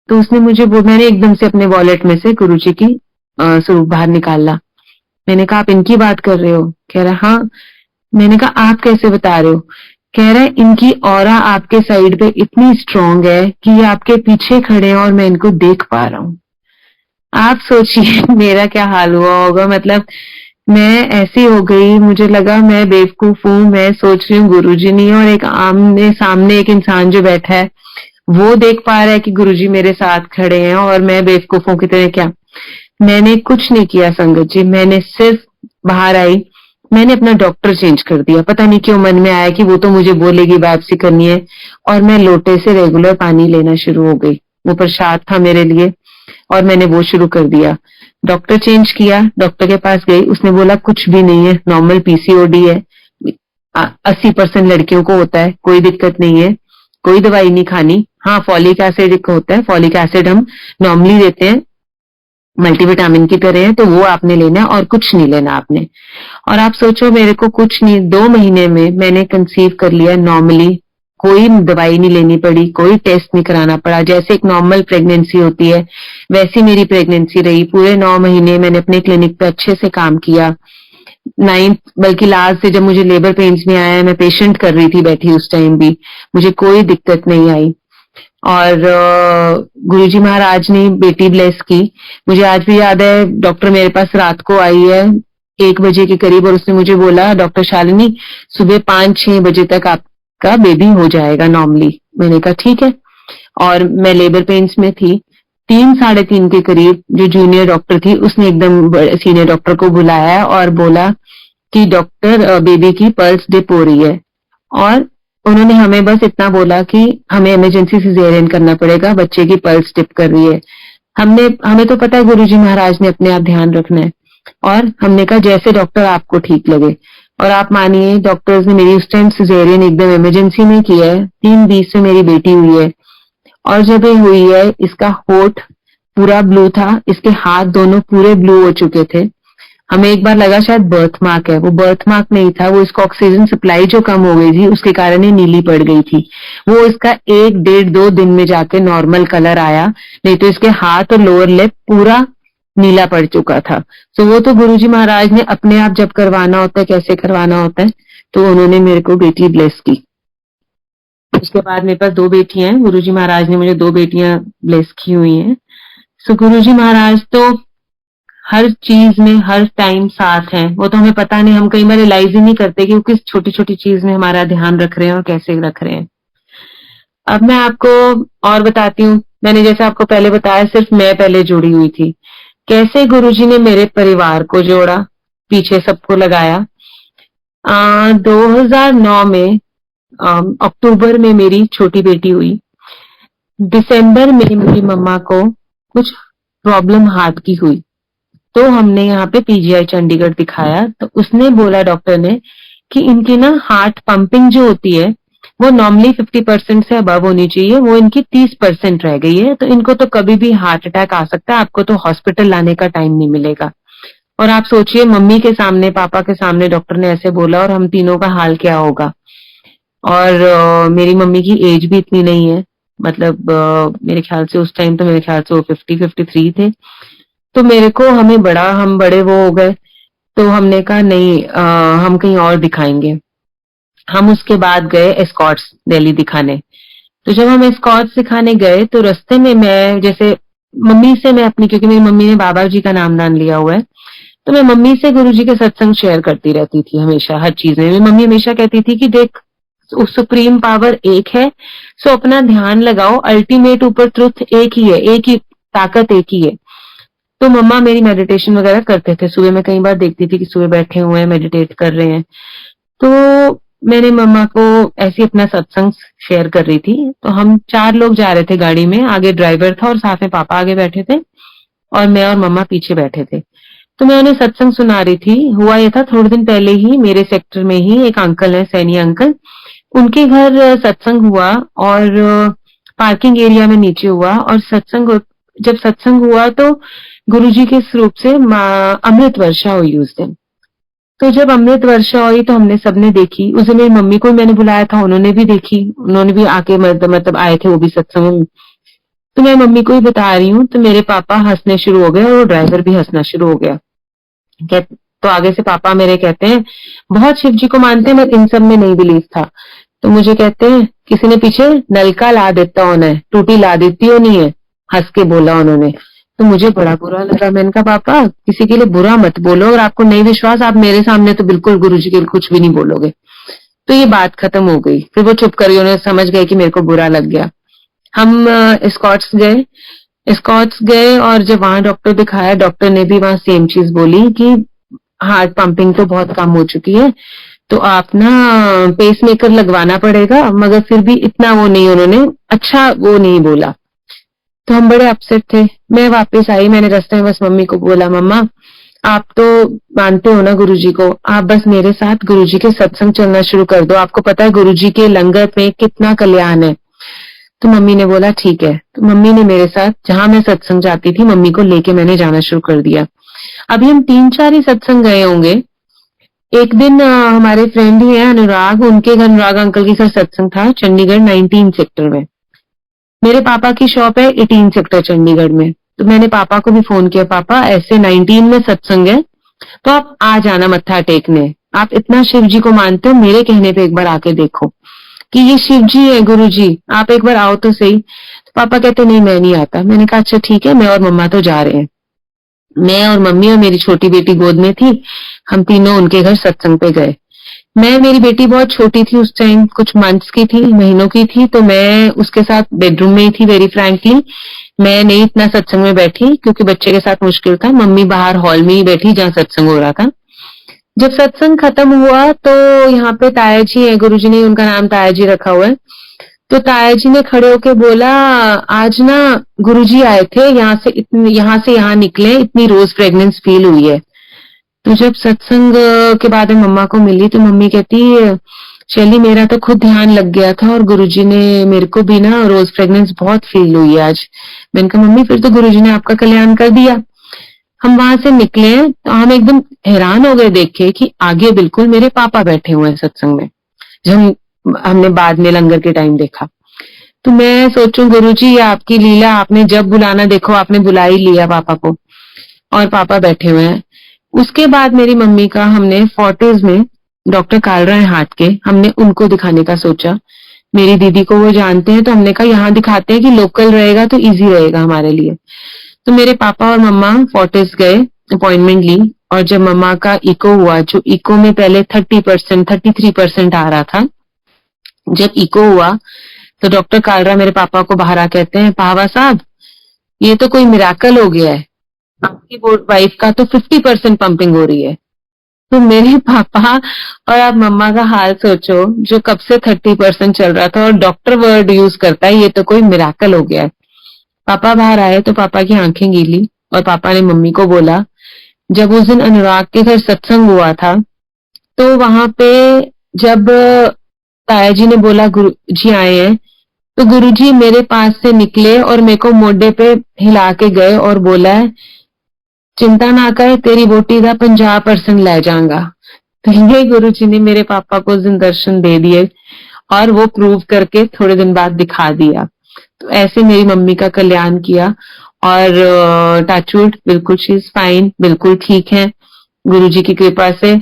S1: तो उसने मुझे मैंने एकदम से अपने वॉलेट में से गुरुजी की स्वरूप बाहर निकाला। मैंने कहा आप इनकी बात कर रहे हो? कह रहा हाँ। मैंने कहा आप कैसे बता रहे हो? कह रहा है इनकी ऑरा आपके साइड पे इतनी स्ट्रांग है कि ये आपके पीछे खड़े हैं और मैं इनको देख पा रहा हूँ। आप सोचिए मेरा क्या हाल हुआ होगा। मतलब मैं ऐसी हो गई, मुझे लगा मैं बेवकूफ हूँ, मैं सोच रही हूँ गुरुजी नहीं और एक आमने सामने एक इंसान जो बैठा है वो देख पा रहा है कि गुरुजी मेरे साथ खड़े हैं और मैं बेवकूफों की तरह क्या। मैंने कुछ नहीं किया संगत जी, मैंने सिर्फ बाहर आई, मैंने अपना डॉक्टर चेंज कर दिया। पता नहीं क्यों मन में आया कि वो तो मुझे बोलेगी वापसी करनी है और मैं लोटे से रेगुलर पानी लेना शुरू हो गई। वो प्रसाद था मेरे लिए और मैंने वो शुरू कर दिया। डॉक्टर चेंज किया, डॉक्टर के पास गई, उसने बोला कुछ भी नहीं है, नॉर्मल पीसीओडी है, 80% लड़कियों को होता है, कोई दिक्कत नहीं है, कोई दवाई नहीं खानी। हाँ फॉलिक एसिड होता है, फॉलिक एसिड हम नॉर्मली देते हैं, मल्टीविटामिन की तरह है, तो वो आपने लेना है और कुछ नहीं लेना आपने। और आप सोचो मेरे को कुछ नहीं, 2 महीने में मैंने कंसीव कर लिया नॉर्मली, कोई दवाई नहीं लेनी पड़ी, कोई टेस्ट नहीं कराना पड़ा। जैसे एक नॉर्मल प्रेगनेंसी होती है वैसी मेरी प्रेगनेंसी रही। पूरे 9 महीने मैंने अपने क्लिनिक पे अच्छे से काम किया। 9th बल्कि लास्ट से जब मुझे लेबर पेन्स में आया, मैं पेशेंट कर रही थी बैठी उस टाइम भी, मुझे कोई दिक्कत नहीं आई। और गुरुजी महाराज ने बेटी ब्लेस की। मुझे आज भी याद है डॉक्टर मेरे पास रात को आई है 1 बजे के करीब और उसने मुझे बोला डॉक्टर शालिनी सुबह 5-6 बजे तक आपका बेबी हो जाएगा नॉर्मली। मैंने कहा ठीक है। और मैं लेबर पेन्स में थी। 3-3:30 के करीब जो जूनियर डॉक्टर थी उसने एकदम सीनियर डॉक्टर को बुलाया और बोला कि डॉक्टर बेबी की पल्स डिप हो रही है। और उन्होंने हमें बस इतना बोला कि हमें इमरजेंसी सिजेरियन करना पड़ेगा, बच्चे की पल्स डिप कर रही है। हमें तो पता है गुरुजी महाराज ने अपने आप ध्यान रखना है और हमने कहा जैसे डॉक्टर आपको ठीक लगे। और आप मानिए डॉक्टर्स ने मेरी उस टाइम सिजेरियन एकदम इमरजेंसी में किया है। 3:20 में मेरी बेटी हुई है और जब ये हुई है इसका होठ पूरा ब्लू था, इसके हाथ दोनों पूरे ब्लू हो चुके थे। हमें एक बार लगा शायद बर्थ मार्क है, वो बर्थ मार्क नहीं था, वो इसको ऑक्सीजन सप्लाई जो कम हो गई थी उसके कारण ही नीली पड़ गई थी। वो इसका 1-1.5-2 दिन में जाके नॉर्मल कलर आया, नहीं तो इसके हाथ और लोअर लिप पूरा नीला पड़ चुका था। तो वो तो गुरुजी महाराज ने अपने आप जब करवाना होता है कैसे करवाना होता है, तो उन्होंने मेरे को बेटी ब्लेस की। उसके बाद मेरे पास 2 बेटियां हैं, गुरुजी महाराज ने मुझे 2 बेटियां ब्लेस की हुई हैं। सो गुरुजी महाराज तो हर चीज में हर टाइम साथ हैं। वो तो हमें पता नहीं, हम कई बार रियलाइज ही नहीं करते कि वो किस छोटी छोटी चीज में हमारा ध्यान रख रहे हैं और कैसे रख रहे हैं। अब मैं आपको और बताती हूँ। मैंने जैसे आपको पहले बताया सिर्फ मैं पहले जुड़ी हुई थी, कैसे गुरुजी ने मेरे परिवार को जोड़ा, पीछे सबको लगाया। 2009 में अक्टूबर में मेरी छोटी बेटी हुई। दिसंबर में मेरी मम्मा को कुछ प्रॉब्लम हाथ की हुई, तो हमने यहाँ पे पीजीआई चंडीगढ़ दिखाया। तो उसने बोला डॉक्टर ने कि इनकी ना हार्ट पंपिंग जो होती है वो नॉर्मली 50% से अबव होनी चाहिए, वो इनकी 30% रह गई है, तो इनको तो कभी भी हार्ट अटैक आ सकता है, आपको तो हॉस्पिटल लाने का टाइम नहीं मिलेगा। और आप सोचिए मम्मी के सामने पापा के सामने डॉक्टर ने ऐसे बोला और हम तीनों का हाल क्या होगा। और मेरी मम्मी की एज भी इतनी नहीं है, मतलब मेरे ख्याल से उस टाइम तो मेरे ख्याल से वो 50-53 थे। तो मेरे को हम बड़े वो हो गए। तो हमने कहा नहीं, हम कहीं और दिखाएंगे। हम उसके बाद गए एस्कॉर्ट्स दिल्ली दिखाने। तो जब हम एस्कॉर्ट्स दिखाने गए तो रास्ते में मैं जैसे मम्मी से मैं अपनी, क्योंकि मेरी मम्मी ने बाबा जी का नामदान लिया हुआ है, तो मैं मम्मी से गुरुजी के सत्संग शेयर करती रहती थी हमेशा, हर चीज में। मम्मी हमेशा कहती थी कि देख, सुप्रीम पावर एक है, सो अपना ध्यान लगाओ, अल्टीमेट ऊपर ट्रुथ एक ही है, एक ही ताकत एक ही है। तो मम्मा मेरी मेडिटेशन वगैरह करते थे। सुबह मैं कई बार देखती थी कि सुबह बैठे हुए हैं, मेडिटेट कर रहे हैं। तो मैंने मम्मा को ऐसे अपना सत्संग शेयर कर रही थी। तो हम 4 लोग जा रहे थे गाड़ी में, आगे ड्राइवर था और साथ में पापा आगे बैठे थे और मैं और मम्मा पीछे बैठे थे। तो मैं उन्हें सत्संग सुना रही थी। हुआ ये था, थोड़े दिन पहले ही मेरे सेक्टर में ही एक अंकल है, सैनी अंकल, उनके घर सत्संग हुआ और पार्किंग एरिया में नीचे हुआ। और जब सत्संग हुआ तो गुरुजी के स्वरूप से अमृत वर्षा हुई उस दिन। तो जब अमृत वर्षा हुई तो हमने सबने देखी। उस दिन मेरी मम्मी को मैंने बुलाया था, उन्होंने भी देखी, उन्होंने भी आके मतलब आए थे वो भी सत्संग में। तो मैं मम्मी को ही बता रही हूँ तो मेरे पापा हंसने शुरू हो गए और वो ड्राइवर भी हंसना शुरू हो गया। तो आगे से पापा मेरे कहते हैं, बहुत शिव जी को मानते हैं, मगर इन सब में नहीं बिलीव था। तो मुझे कहते हैं, किसी ने पीछे नलका ला देता होना, टूटी ला देती हो नहीं है, हंस के बोला उन्होंने। तो मुझे बड़ा बुरा लगा। मैंने कहा पापा, किसी के लिए बुरा मत बोलो, और आपको नहीं विश्वास, आप मेरे सामने तो बिल्कुल गुरुजी के लिए कुछ भी नहीं बोलोगे। तो ये बात खत्म हो गई। फिर वो चुप कर गए, उन्हें समझ गए कि मेरे को बुरा लग गया। हम स्कॉट्स गए और जब वहां डॉक्टर दिखाया, डॉक्टर ने भी वहां सेम चीज बोली कि हार्ट पंपिंग तो बहुत कम हो चुकी है, तो आप ना पेस मेकर लगवाना पड़ेगा। मगर फिर भी इतना वो नहीं, उन्होंने अच्छा वो नहीं बोला। तो हम बड़े अपसेट थे। मैं वापस आई, मैंने रास्ते में बस मम्मी को बोला, मम्मा आप तो मानते हो ना गुरुजी को, आप बस मेरे साथ गुरुजी के सत्संग चलना शुरू कर दो, आपको पता है गुरुजी के लंगर में कितना कल्याण है। तो मम्मी ने बोला ठीक है। तो मम्मी ने मेरे साथ जहां मैं सत्संग जाती थी, मम्मी को लेके मैंने जाना शुरू कर दिया। अभी हम 3-4 ही सत्संग गए होंगे। एक दिन हमारे फ्रेंड ही है अनुराग, उनके घर, अनुराग अंकल के घर सत्संग था चंडीगढ़ 19 सेक्टर में। मेरे पापा की शॉप है 18 सेक्टर चंडीगढ़ में। तो मैंने पापा को भी फोन किया, पापा ऐसे 19 में सत्संग है, तो आप आ जाना मत्था टेकने, आप इतना शिव जी को मानते हो, मेरे कहने पे एक बार आके देखो कि ये शिव जी है, गुरु जी, आप एक बार आओ तो सही। तो पापा कहते नहीं मैं नहीं आता। मैंने कहा अच्छा ठीक है, मैं और मम्मा तो जा रहे हैं। मैं और मम्मी और मेरी छोटी बेटी गोद में थी, हम तीनों उनके घर सत्संग पे गए। मेरी बेटी बहुत छोटी थी उस टाइम, कुछ मंथ्स की थी, महीनों की थी, तो मैं उसके साथ बेडरूम में ही थी। वेरी फ्रैंकली मैं नहीं इतना सत्संग में बैठी क्योंकि बच्चे के साथ मुश्किल था। मम्मी बाहर हॉल में ही बैठी जहाँ सत्संग हो रहा था। जब सत्संग खत्म हुआ तो यहाँ पे ताया जी है, गुरुजी ने उनका नाम ताया जी रखा हुआ है। तो ताया जी ने खड़े होके बोला, आज ना गुरुजी आए थे, यहाँ से यहाँ निकले, इतनी रोज प्रेग्नेंस फील हुई है। तो जब सत्संग के बाद में मम्मा को मिली तो मम्मी कहती, शैली मेरा तो खुद ध्यान लग गया था और गुरुजी ने मेरे को भी ना रोज प्रेग्नेंस बहुत फील हुई है आज। मैंने कहा मम्मी फिर तो गुरुजी ने आपका कल्याण कर दिया। हम वहां से निकले तो हम एकदम हैरान हो गए देख के कि आगे बिल्कुल मेरे पापा बैठे हुए हैं सत्संग में। जब हमने बाद में लंगर के टाइम देखा तो मैं सोचूं, गुरुजी ये आपकी लीला, आपने जब बुलाना देखो आपने बुला ही लिया पापा को, और पापा बैठे हुए हैं। उसके बाद मेरी मम्मी का हमने फोर्टिज में डॉक्टर कालरा हार्ट के, हमने उनको दिखाने का सोचा। मेरी दीदी को वो जानते हैं तो हमने कहा यहाँ दिखाते हैं कि लोकल रहेगा तो इजी रहेगा हमारे लिए। तो मेरे पापा और मम्मा फोर्टिस गए, अपॉइंटमेंट ली, और जब मम्मा का इको हुआ, जो इको में पहले 30% 33% आ रहा था, जब इको हुआ तो डॉक्टर कालरा मेरे पापा को बाहर आ कहते हैं, पावा साहब ये तो कोई मिराकल हो गया है, आपकी वाइफ का तो 50% पंपिंग हो रही है। तो मेरे पापा और आप मम्मा का हाल सोचो, जो कब से 30% चल रहा था और डॉक्टर वर्ड यूज करता है ये तो कोई मिराकल हो गया है। पापा बाहर आए तो पापा की आंखें गीली और पापा ने मम्मी को बोला, जब उस दिन अनुराग के घर सत्संग हुआ था तो वहां पे जब ताया जी ने बोला गुरु जी आए हैं, तो गुरुजी मेरे पास से निकले और मेरे को मोढे पे हिला के गए और बोला है, चिंता ना कर तेरी वोटी का 50% ले जाऊंगा। तो ये गुरुजी ने मेरे पापा को उस दिन दर्शन दे दिए और वो प्रूव करके थोड़े दिन बाद दिखा दिया। तो ऐसे मेरी मम्मी का कल्याण किया और टचवुड बिल्कुल शी इज फाइन, बिल्कुल ठीक है गुरुजी की कृपा से।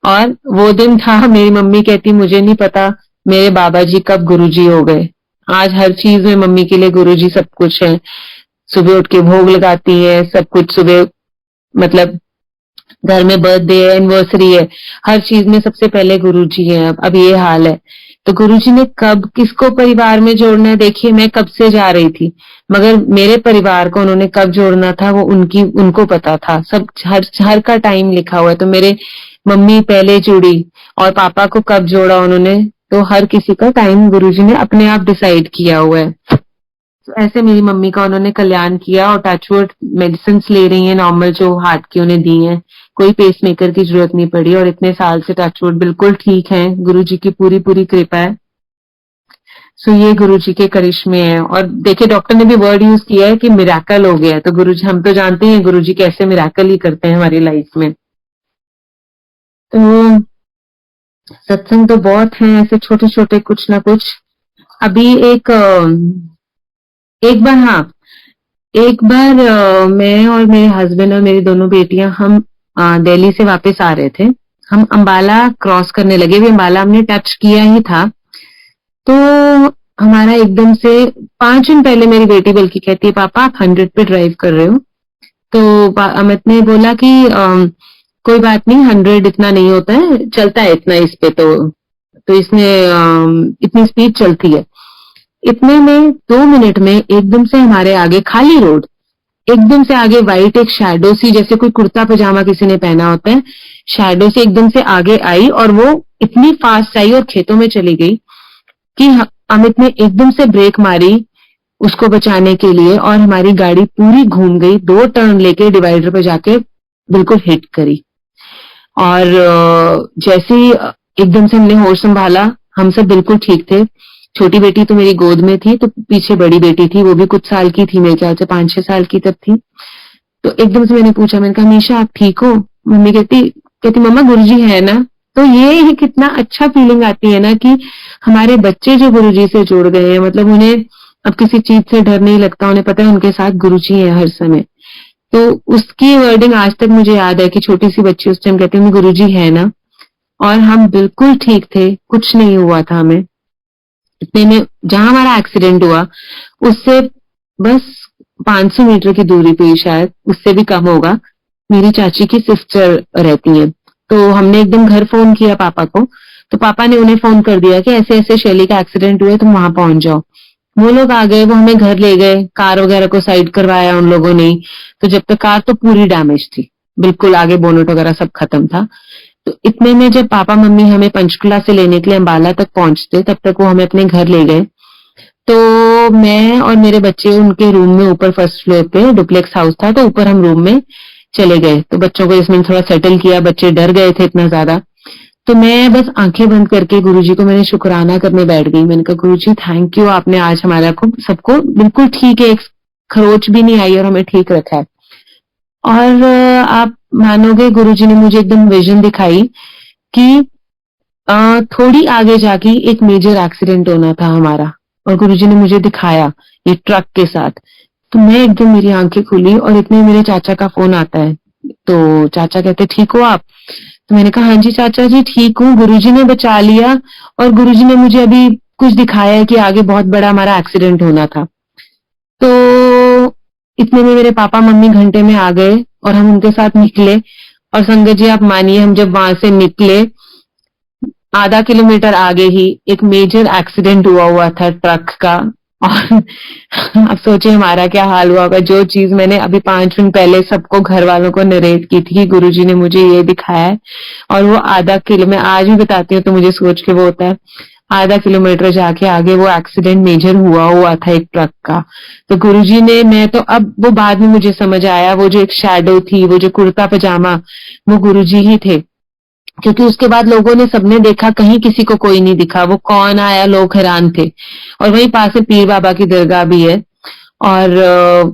S1: और वो दिन था, मेरी मम्मी कहती मुझे नहीं पता मेरे बाबा जी कब गुरुजी हो गए। आज हर चीज में मम्मी के लिए गुरुजी सब कुछ है। सुबह उठ के भोग लगाती है, सब कुछ सुबह मतलब घर में बर्थडे है, एनिवर्सरी है, हर चीज में सबसे पहले गुरुजी हैं। अब ये हाल है। तो गुरुजी ने कब किसको परिवार में जोड़ना है, देखिए मैं कब से जा रही थी, मगर मेरे परिवार को उन्होंने कब जोड़ना था वो उनको पता था। सब हर हर का टाइम लिखा हुआ है। तो मेरे मम्मी पहले जुड़ी और पापा को कब जोड़ा उन्होंने, तो हर किसी का टाइम गुरुजी ने अपने आप डिसाइड किया हुआ है। तो ऐसे मेरी मम्मी का उन्होंने कल्याण किया और टचवुड मेडिसिन ले रही हैं नॉर्मल जो हार्ट की उन्हें दी हैं। कोई पेसमेकर की जरूरत नहीं पड़ी और इतने साल से टचवुड बिल्कुल ठीक हैं। गुरुजी की पूरी पूरी कृपा है। सो ये गुरुजी के करिश्मे हैं। और देखिए डॉक्टर ने भी वर्ड यूज किया है कि मिराकल हो गया है। तो गुरुजी, हम तो जानते हैं गुरुजी कैसे मिराकल ही करते हैं हमारी लाइफ में। तो सत्संग तो बहुत हैं ऐसे छोटे छोटे कुछ ना कुछ। अभी एक बार, हाँ, एक बार मैं और मेरे हस्बैंड और मेरी दोनों बेटियां हम दिल्ली से वापस आ रहे थे। हम अंबाला क्रॉस करने लगे, भी अंबाला हमने टच किया ही था। तो हमारा एकदम से 5 दिन पहले मेरी बेटी बल्कि कहती है पापा आप 100 पे ड्राइव कर रहे हो। तो अमित ने बोला कि कोई बात नहीं, 100 इतना नहीं होता है, चलता है इतना इस पे। तो इसमें इतनी स्पीड चलती है। इतने में 2 मिनट में एकदम से हमारे आगे खाली रोड, एकदम से आगे व्हाइट एक शैडो सी, जैसे कोई कुर्ता पजामा किसी ने पहना होता है, शैडो से एकदम से आगे आई और वो इतनी फास्ट आई और खेतों में चली गई कि अमित ने एकदम से ब्रेक मारी उसको बचाने के लिए और हमारी गाड़ी पूरी घूम गई। 2 टर्न लेके डिवाइडर पे जाके बिल्कुल हिट करी। और जैसे ही एकदम से हमने होश संभाला, हम सब बिल्कुल ठीक थे। छोटी बेटी तो मेरी गोद में थी, तो पीछे बड़ी बेटी थी, वो भी कुछ साल की थी, मेरे ख्याल से 5-6 साल की तब थी। तो एकदम से मैंने पूछा, मैंने कहा मीशा आप ठीक हो? मम्मी कहती कहती मम्मा गुरुजी है ना। तो ये कितना अच्छा फीलिंग आती है ना कि हमारे बच्चे जो गुरुजी से जुड़ गए हैं, मतलब उन्हें अब किसी चीज से डर नहीं लगता, उन्हें पता है उनके साथ गुरुजी है हर समय। तो उसकी वर्डिंग आज तक मुझे याद है कि छोटी सी बच्ची उस टाइम कहती है गुरुजी है ना। और हम बिल्कुल ठीक थे, कुछ नहीं हुआ था हमें। इतने में जहां हमारा एक्सीडेंट हुआ उससे बस 500 मीटर की दूरी पे, शायद उससे भी कम होगा, मेरी चाची की सिस्टर रहती है। तो हमने एकदम घर फोन किया पापा को। तो पापा ने उन्हें फोन कर दिया कि ऐसे ऐसे शैली का एक्सीडेंट हुआ है, तुम वहां पहुंच जाओ। वो लोग आ गए, वो हमें घर ले गए, कार वगैरह को साइड करवाया उन लोगों ने। तो जब तक कार तो पूरी डैमेज थी, बिल्कुल आगे बोनट वगैरह सब खत्म था। तो इतने में जब पापा मम्मी हमें पंचकुला से लेने के लिए अंबाला तक पहुंचते, तब तक वो हमें अपने घर ले गए। तो मैं और मेरे बच्चे उनके रूम में ऊपर फर्स्ट फ्लोर पे डुप्लेक्स हाउस था, तो ऊपर हम रूम में चले गए। तो बच्चों को इसमें थोड़ा सेटल किया, बच्चे डर गए थे इतना ज्यादा। तो मैं बस आंखें बंद करके गुरुजी को मैंने शुक्राना करने बैठ गई। मैंने कहा गुरुजी थैंक यू, आपने आज हमारा को सबको बिल्कुल ठीक है, एक खरोच भी नहीं आई और हमें ठीक रखा है। और आप मानोगे गुरुजी ने मुझे एकदम विजन दिखाई कि थोड़ी आगे जाके एक मेजर एक्सीडेंट होना था हमारा, और गुरुजी ने मुझे दिखाया ये ट्रक के साथ। तो मैं एकदम, मेरी आंखें खुली और इतने मेरे चाचा का फोन आता है। तो चाचा कहते ठीक हो आप? तो मैंने कहा हाँ जी चाचा जी ठीक हूँ, गुरुजी ने बचा लिया और गुरुजी ने मुझे अभी कुछ दिखाया है कि आगे बहुत बड़ा हमारा एक्सीडेंट होना था। तो इतने में मेरे पापा मम्मी घंटे में आ गए और हम उनके साथ निकले। और संगत जी आप मानिए, हम जब वहां से निकले, आधा किलोमीटर आगे ही एक मेजर एक्सीडेंट हुआ था ट्रक का। और अब सोचिए हमारा क्या हाल हुआ होगा। जो चीज मैंने अभी 5 दिन पहले सबको, घर वालों को नरेट की थी, गुरुजी ने मुझे ये दिखाया है। और वो आधा किलो, मैं आज भी बताती हूँ तो मुझे सोच के वो होता है, आधा किलोमीटर जाके आगे वो एक्सीडेंट मेजर हुआ था एक ट्रक का। तो गुरुजी ने, मैं तो अब वो बाद में मुझे समझ आया, वो जो एक शैडो थी, वो जो कुर्ता पजामा, वो गुरुजी ही थे। क्योंकि उसके बाद लोगों ने, सबने देखा, कहीं किसी को कोई नहीं दिखा, वो कौन आया, लोग हैरान थे। और वहीं पास में पीर बाबा की दरगाह भी है। और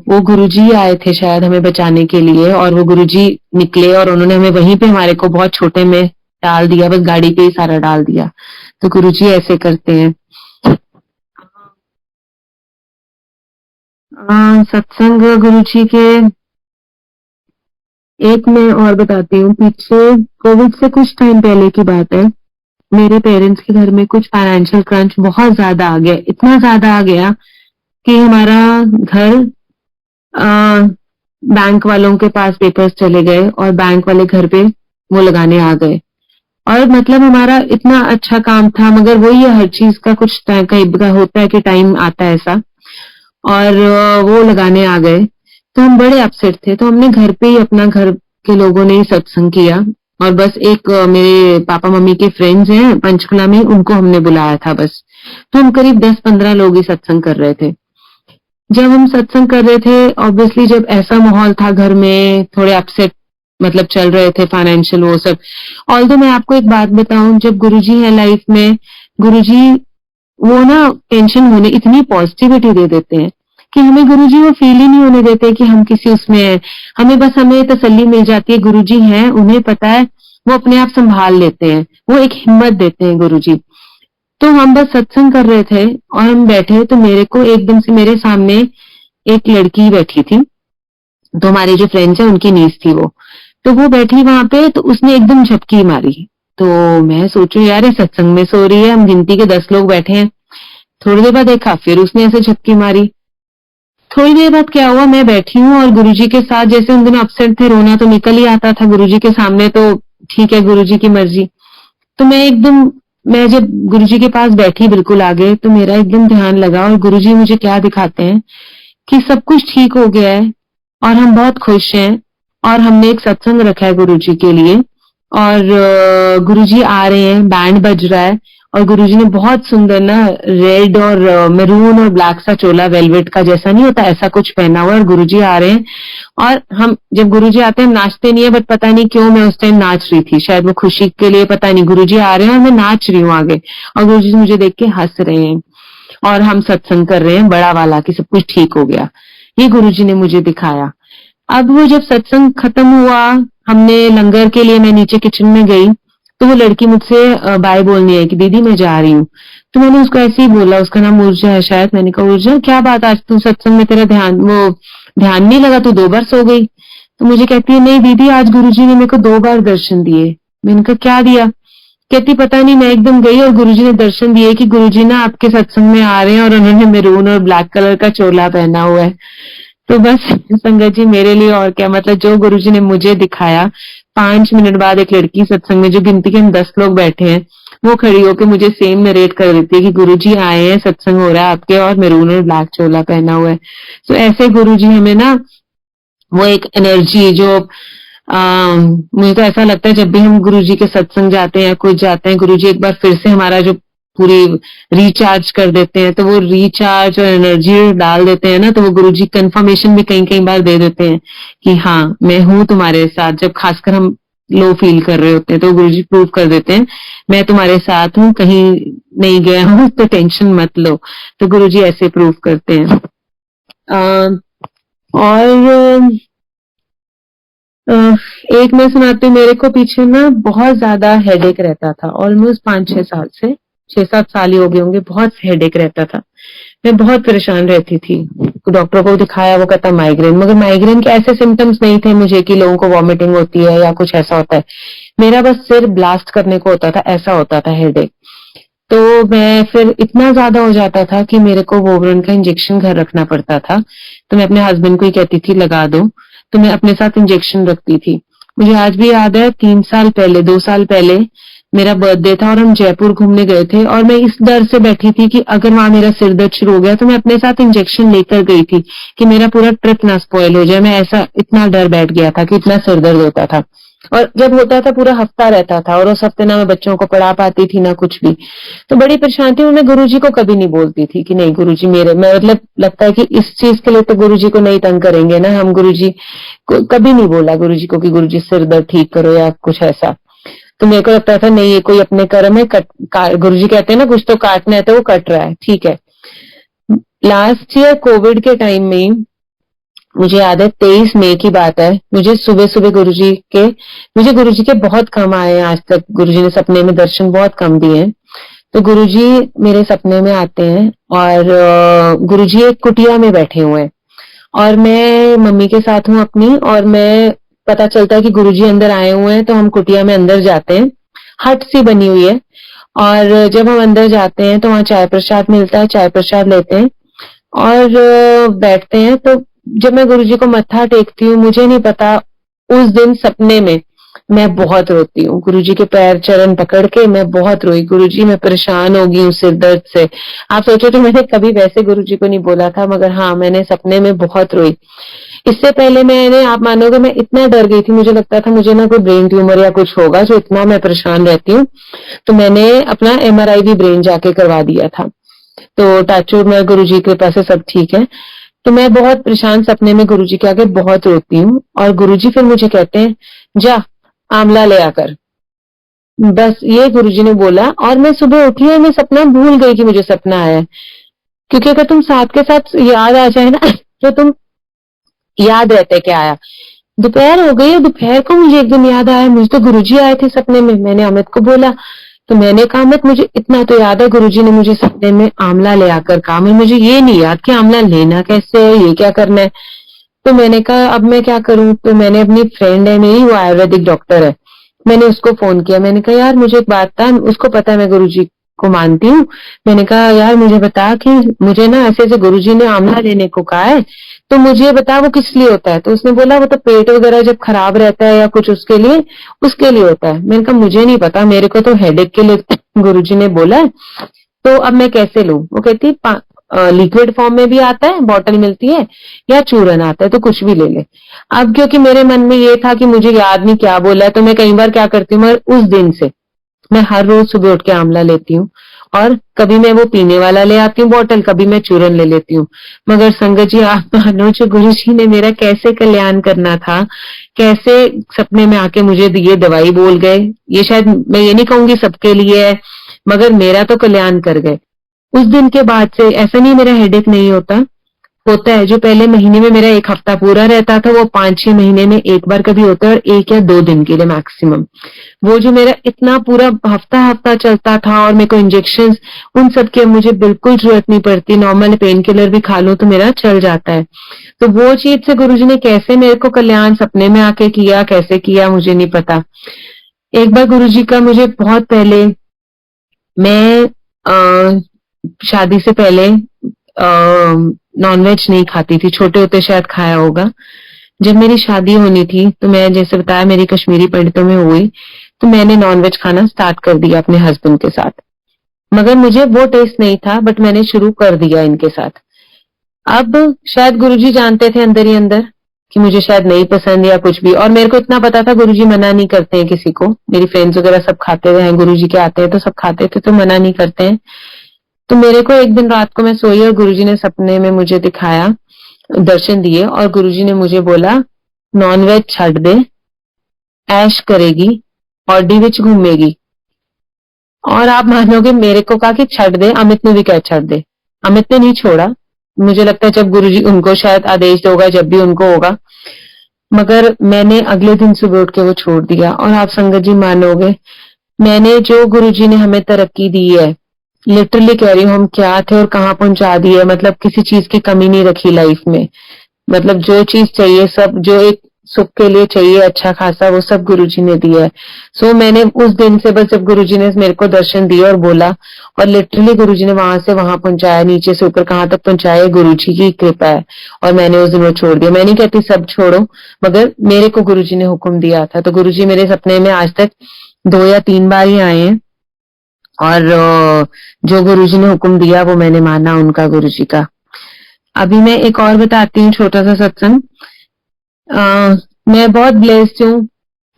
S1: वो गुरुजी आए थे शायद हमें बचाने के लिए, और वो गुरुजी निकले और उन्होंने हमें वहीं पे, हमारे को बहुत छोटे में डाल दिया, बस गाड़ी पे ही सारा डाल दिया। तो गुरुजी ऐसे करते हैं। सत्संग गुरुजी के एक मैं और बताती हूँ। पीछे कोविड से कुछ टाइम पहले की बात है, मेरे पेरेंट्स के घर में कुछ फाइनेंशियल क्रंच बहुत ज्यादा आ गया, इतना ज्यादा आ गया कि हमारा घर बैंक वालों के पास पेपर्स चले गए और बैंक वाले घर पे वो लगाने आ गए। और मतलब हमारा इतना अच्छा काम था, मगर वही है, हर चीज का कुछ कहीं होता है कि टाइम आता है ऐसा। और वो लगाने आ गए तो हम बड़े अपसेट थे, तो हमने घर पे ही, अपना घर के लोगों ने ही सत्संग किया। और बस एक मेरे पापा मम्मी के फ्रेंड्स हैं पंचकुला में, उनको हमने बुलाया था बस। तो हम करीब 10-15 लोग ही सत्संग कर रहे थे। जब हम सत्संग कर रहे थे, ऑब्वियसली जब ऐसा माहौल था घर में, थोड़े अपसेट मतलब चल रहे थे फाइनेंशियल वो सब। ऑल्दो मैं आपको एक बात बताऊं, जब गुरुजी है लाइफ में, गुरुजी वो ना टेंशन होने इतनी पॉजिटिविटी दे देते हैं कि हमें गुरुजी वो फील ही नहीं होने देते कि हम किसी उसमें हैं। हमें तसल्ली मिल जाती है, गुरुजी हैं, उन्हें पता है, वो अपने आप संभाल लेते हैं, वो एक हिम्मत देते हैं गुरुजी। तो हम बस सत्संग कर रहे थे और हम बैठे, तो मेरे को एकदम से मेरे सामने एक लड़की बैठी थी, तो हमारे जो फ्रेंड्स है उनकी नीस थी वो। तो वो बैठी वहां पे, तो उसने एकदम झपकी मारी। तो मैं सोचू यार ये सत्संग में सो रही है, हम गिनती के 10 लोग बैठे हैं। थोड़ी देर बाद देखा, फिर उसने ऐसे झपकी मारी। थोड़ी देर बाद क्या हुआ, मैं बैठी हूँ और गुरुजी के साथ, जैसे उन दिनों अपसेट थे, रोना तो निकल ही आता था गुरुजी के सामने, तो ठीक है गुरुजी की मर्जी। तो मैं जब गुरुजी के पास बैठी बिल्कुल आगे, तो मेरा एकदम ध्यान लगा और गुरुजी मुझे क्या दिखाते हैं कि सब कुछ ठीक हो गया है और हम बहुत खुश हैं। और हमने एक सत्संग रखा है गुरुजी के लिए, और गुरुजी आ रहे हैं, बैंड बज रहा है, और गुरुजी ने बहुत सुंदर ना रेड और मैरून और ब्लैक सा चोला, वेलवेट का जैसा नहीं होता, ऐसा कुछ पहना हुआ है, और गुरुजी आ रहे हैं। और हम जब गुरुजी आते हैं, हम नाचते नहीं है, बट पता नहीं क्यों मैं उस टाइम नाच रही थी, शायद वो खुशी के लिए, पता नहीं, गुरुजी आ रहे हैं और मैं नाच रही हूँ आगे, और गुरुजी मुझे देख के हंस रहे हैं और हम सत्संग कर रहे हैं बड़ा वाला कि सब कुछ ठीक हो गया। ये गुरुजी ने मुझे दिखाया। अब वो जब सत्संग खत्म हुआ, हमने लंगर के लिए, मैं नीचे किचन में गई, तो वो लड़की मुझसे बाय बोलनी है कि दीदी मैं जा रही हूँ। तो मैंने उसको ऐसे ही बोला, उसका नाम ऊर्जा है शायद, मैंने कहा ऊर्जा क्या बात, आज तू सत्संग में तेरा ध्यान नहीं लगा, तू 2 बार सो गई। तो मुझे कहती है नहीं दीदी, आज गुरुजी ने मेरे को 2 बार दर्शन दिए। मैंने कहा क्या दिया? कहती पता नहीं, मैं एकदम गई और गुरुजी ने दर्शन दिए कि गुरुजी ना आपके सत्संग में आ रहे हैं और उन्होंने मैरून और ब्लैक कलर का चोला पहना हुआ है। तो बस संगत जी, मेरे लिए और क्या, मतलब जो गुरुजी ने मुझे दिखाया, 5 मिनट बाद एक लड़की सत्संग में, जो गिनती के हम 10 लोग बैठे हैं, वो खड़ी होकर मुझे सेम नरेट कर देती है कि गुरुजी आए हैं, सत्संग हो रहा है आपके, और मैरून और ब्लैक चोला पहना हुआ है। तो ऐसे गुरुजी हमें ना वो एक एनर्जी जो मुझे तो ऐसा लगता है जब भी हम गुरुजी के सत्संग जाते हैं या कुछ जाते हैं, गुरुजी एक बार फिर से हमारा जो पूरी रिचार्ज कर देते हैं, तो वो रिचार्ज और एनर्जी डाल देते हैं ना, तो वो गुरुजी कंफर्मेशन भी कई कई बार दे देते हैं कि हाँ मैं हूं तुम्हारे साथ। जब खासकर हम लो फील कर रहे होते हैं तो गुरुजी प्रूव कर देते हैं, मैं तुम्हारे साथ हूँ, कहीं नहीं गया हूँ, तो टेंशन मत लो। तो गुरुजी ऐसे प्रूव करते हैं। और एक मैं सुनाती हूँ, मेरे को पीछे ना बहुत ज्यादा हेडेक रहता था, ऑलमोस्ट 5-6 साल से, 6-7 साल ही हो गए होंगे, बहुत हेडेक रहता था। मैं बहुत परेशान रहती थी, डॉक्टर को दिखाया, वो कहता माइग्रेन, मगर माइग्रेन के ऐसे सिम्टम्स नहीं थे मुझे कि लोगों को वॉमिटिंग होती है या कुछ ऐसा होता है। मेरा बस सिर ब्लास्ट करने को होता था, ऐसा होता था हेडेक। तो मैं फिर इतना ज्यादा हो जाता था कि मेरे को वोवरन का इंजेक्शन घर रखना पड़ता था। तो मैं अपने हस्बैंड को ही कहती थी लगा दो, तो मैं अपने साथ इंजेक्शन रखती थी। मुझे आज भी याद है, 3 साल पहले, 2 साल पहले मेरा बर्थडे था और हम जयपुर घूमने गए थे, और मैं इस डर से बैठी थी कि अगर वहां मेरा सिर दर्द शुरू हो गया, तो मैं अपने साथ इंजेक्शन लेकर गई थी कि मेरा पूरा ट्रिप ना स्पॉइल हो जाए। मैं ऐसा इतना डर बैठ गया था कि इतना सिर दर्द होता था, और जब होता था पूरा हफ्ता रहता था, और उस हफ्ते ना मैं बच्चों को पढ़ा पाती थी ना कुछ भी, तो बड़ी परेशान थी। मैं गुरुजी को कभी नहीं बोलती थी कि नहीं गुरुजी मेरे, मैं मतलब लगता है कि इस चीज के लिए तो गुरुजी को नहीं तंग करेंगे ना हम, गुरुजी को कभी नहीं बोला गुरुजी को कि गुरुजी सिर दर्द ठीक करो या कुछ ऐसा। तो मेरे को लगता था नहीं, ये कोई अपने कर्म है, गुरुजी कहते हैं ना कुछ तो काटना है, तो वो कट रहा है, ठीक है। लास्ट ईयर कोविड के टाइम में, मुझे याद है 23 मई की बात है, मुझे सुबह सुबह मुझे गुरुजी के बहुत कम आए हैं आज तक, गुरुजी ने सपने में दर्शन बहुत कम दिए हैं। तो गुरुजी मेरे सपने में आते हैं और गुरुजी एक कुटिया में बैठे हुए हैं, और मैं मम्मी के साथ हूँ अपनी, और मैं पता चलता है कि गुरुजी अंदर आए हुए हैं, तो हम कुटिया में अंदर जाते हैं, हट सी बनी हुई है। और जब हम अंदर जाते हैं तो वहां चाय प्रसाद मिलता है, चाय प्रसाद लेते हैं और बैठते हैं। तो जब मैं गुरुजी को मत्था टेकती हूँ, मुझे नहीं पता उस दिन सपने में मैं बहुत रोती हूँ। गुरुजी के पैर चरण पकड़ के मैं बहुत रोई, गुरुजी मैं परेशान हो गई हूँ सिर दर्द से। आप सोचो तो मैंने कभी वैसे गुरुजी को नहीं बोला था, मगर हाँ मैंने सपने में बहुत रोई। इससे पहले मैंने, आप मानोगे, मैं इतना डर गई थी, मुझे लगता था मुझे ना कोई ब्रेन ट्यूमर या कुछ होगा, जो इतना मैं परेशान रहती हूँ। तो मैंने अपना एमआरआई भी ब्रेन जाके करवा दिया था। तो टचवुड में गुरुजी की कृपा से सब ठीक है। तो मैं बहुत परेशान सपने में गुरुजी के आगे बहुत रोती हूँ, और गुरुजी फिर मुझे कहते हैं जा आंवला ले आकर। बस ये गुरुजी ने बोला, और मैं सुबह उठी और मैं सपना भूल गई कि मुझे सपना आया है। क्योंकि अगर तुम साथ के साथ याद आ जाए ना तो तुम याद रहते क्या आया। दोपहर हो गई, दोपहर को मुझे एकदम याद आया, मुझे तो गुरुजी आए थे सपने में। मैंने अमित को बोला, तो मैंने कहा अमित मुझे इतना तो याद है, गुरुजी ने मुझे सपने में आंवला ले आकर कहा, मैं मुझे ये नहीं याद कि आंवला लेना कैसे है, ये क्या करना है। तो मैंने कहा अब मैं क्या करूं। तो मैंने अपनी फ्रेंड है मेरी, वो आयुर्वेदिक डॉक्टर है, मैंने उसको फोन किया। मैंने कहा यार मुझे एक बात था, उसको पता है मैं गुरुजी को मानती हूँ। मैंने कहा यार मुझे बता कि मुझे ना ऐसे ऐसे गुरुजी ने आंवला लेने को कहा है, तो मुझे बता वो किस लिए होता है। तो उसने बोला वो तो पेट वगैरह जब खराब रहता है या कुछ उसके लिए होता है। मैंने कहा मुझे नहीं पता, मेरे को तो हेडेक के लिए गुरुजी ने बोला है, तो अब मैं कैसे लूं। वो कहती लिक्विड फॉर्म में भी आता है, बॉटल मिलती है, या चूरन आता है, तो कुछ भी ले ले। अब क्योंकि मेरे मन में ये था कि मुझे याद नहीं क्या बोला है, तो मैं कई बार क्या करती हूँ, मगर उस दिन से मैं हर रोज सुबह उठ के आंवला लेती हूँ, और कभी मैं वो पीने वाला ले आती हूँ बॉटल, कभी मैं चूरन ले लेती हूँ। मगर संगत जी आप मानो, जो गुरु जी ने मेरा कैसे कल्याण करना था, कैसे सपने में आके मुझे ये दवाई बोल गए, ये शायद मैं ये नहीं कहूंगी सबके लिए है, मगर मेरा तो कल्याण कर गए। उस दिन के बाद से ऐसा नहीं मेरा हेडेक नहीं होता है। जो पहले महीने में मेरा एक हफ्ता पूरा रहता था, वो 5-6 महीने में एक बार कभी होता है, और 1 या 2 दिन के लिए मैक्सिमम। वो जो मेरा इतना पूरा हफ्ता हफ्ता चलता था, और मेरे को इंजेक्शन उन सब की अब मुझे बिल्कुल जरूरत नहीं पड़ती, नॉर्मल पेन किलर भी खा लूं तो मेरा चल जाता है। तो वो चीज से गुरुजी ने कैसे मेरे को कल्याण सपने में आके किया, कैसे किया मुझे नहीं पता। एक बार गुरुजी का मुझे बहुत पहले, मैं शादी से पहले नॉनवेज नहीं खाती थी, छोटे होते शायद खाया होगा। जब मेरी शादी होनी थी, तो मैं जैसे बताया मेरी कश्मीरी पंडितों में हुई, तो मैंने नॉनवेज खाना स्टार्ट कर दिया अपने हस्बैंड के साथ। मगर मुझे वो टेस्ट नहीं था, बट मैंने शुरू कर दिया इनके साथ। अब शायद गुरुजी जानते थे अंदर ही अंदर कि मुझे शायद नहीं पसंद या कुछ भी, और मेरे को इतना पता था गुरुजी मना नहीं करते हैं किसी को। मेरी फ्रेंड्स वगैरह सब खाते हुए हैं, गुरुजी के आते हैं तो सब खाते थे, तो मना नहीं करते हैं। तो मेरे को एक दिन रात को मैं सोई, और गुरुजी ने सपने में मुझे दिखाया, दर्शन दिए, और गुरुजी ने मुझे बोला नॉनवेज छੱਡ दे, ऐश करेगी, ऑडी विच घूमेगी। और आप मानोगे मेरे को कहा कि छੱਡ दे, अमित ने भी कहा छੱਡ दे। अमित ने नहीं छोड़ा, मुझे लगता है जब गुरुजी उनको शायद आदेश होगा, जब भी उनको होगा। मगर मैंने अगले दिन सुबह उठ के वो छोड़ दिया। और आप संगत जी मानोगे, मैंने जो गुरुजी ने हमें तरक्की दी है, लिटरली कह रही हूँ, हम क्या थे और कहाँ पहुंचा दिए। मतलब किसी चीज की कमी नहीं रखी लाइफ में। मतलब जो चीज चाहिए सब, जो एक सुख के लिए चाहिए अच्छा खासा, वो सब गुरुजी ने दिया है। सो मैंने उस दिन से, बस जब गुरुजी ने मेरे को दर्शन दिया और बोला, और लिटरली गुरुजी ने वहां से वहां पहुंचाया, नीचे से ऊपर कहाँ तक पहुंचाया, गुरुजी की कृपा है। और मैंने उस दिन वो छोड़ दिया। मैं नहीं कहती सब छोड़ो, मगर मेरे को गुरुजी ने हुक्म दिया था। तो गुरुजी मेरे सपने में आज तक 2 या 3 बार ही आए हैं, और जो गुरुजी ने हुक्म दिया वो मैंने माना उनका, गुरुजी का। अभी मैं एक और बताती हूँ छोटा सा सत्संग। मैं बहुत ब्लेस्ड हूँ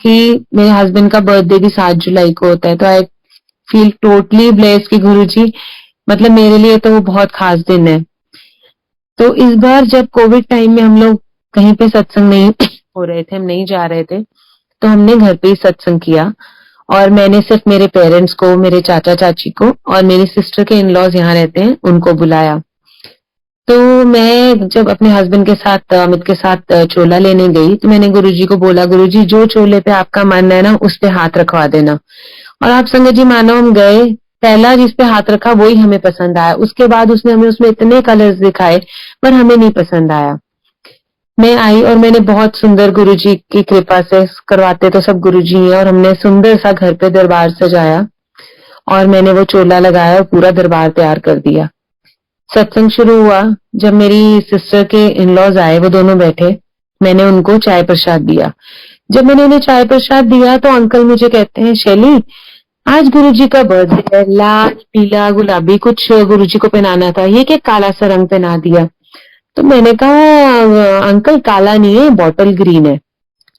S1: कि मेरे हस्बैंड का बर्थडे भी 7 जुलाई को होता है। तो आई फील टोटली ब्लेस्ड कि गुरुजी, मतलब मेरे लिए तो वो बहुत खास दिन है। तो इस बार जब कोविड टाइम में हम लोग कहीं पे सत्संग नहीं हो रहे थे, हम नहीं जा रहे थे, तो हमने घर पे ही सत्संग किया। और मैंने सिर्फ मेरे पेरेंट्स को, मेरे चाचा चाची को, और मेरी सिस्टर के इन लॉज यहाँ रहते हैं, उनको बुलाया। तो मैं जब अपने हस्बैंड के साथ, अमित के साथ चोला लेने गई, तो मैंने गुरुजी को बोला, गुरुजी जो चोले पे आपका मन है ना, उस पे हाथ रखवा देना। और आप संगत जी मानो, हम गए, पहला जिस पे हाथ रखा वही हमें पसंद आया। उसके बाद उसने हमें उसमें इतने कलर्स दिखाए, पर हमें नहीं पसंद आया। मैं आई और मैंने बहुत सुंदर, गुरुजी की कृपा से, करवाते तो सब गुरुजी हैं, और हमने सुंदर सा घर पे दरबार सजाया, और मैंने वो चोला लगाया और पूरा दरबार तैयार कर दिया। सत्संग शुरू हुआ। जब मेरी सिस्टर के इन लॉज आए, वो दोनों बैठे, मैंने उनको चाय प्रसाद दिया। जब मैंने उन्हें चाय प्रसाद दिया तो अंकल मुझे कहते हैं, शैली आज गुरुजी का बर्थडे है, लाल पीला गुलाबी कुछ गुरुजी को पहनाना था, ये क्या काला सा रंग पहना दिया। तो मैंने कहा अंकल काला नहीं है, बॉटल ग्रीन है।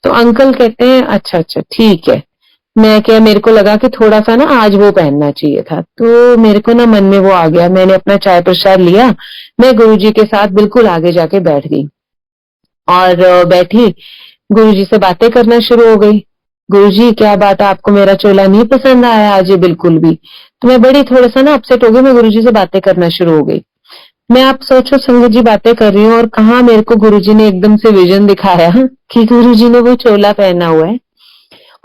S1: तो अंकल कहते हैं अच्छा अच्छा ठीक है। मैं क्या, मेरे को लगा कि थोड़ा सा ना आज वो पहनना चाहिए था, तो मेरे को ना मन में वो आ गया। मैंने अपना चाय प्रसाद लिया, मैं गुरुजी के साथ बिल्कुल आगे जाके बैठ गई और बैठी गुरुजी से बातें करना शुरू हो गई। गुरुजी क्या बात है, आपको मेरा चोला नहीं पसंद आया आज ये बिल्कुल भी। तो मैं बड़ी थोड़ा सा ना अपसेट हो गई, मैं गुरुजी से बातें करना शुरू हो गई। मैं, आप सोचो संगत जी, बातें कर रही हूँ और कहाँ मेरे को गुरुजी ने एकदम से विजन दिखाया कि गुरुजी ने वो चोला पहना हुआ है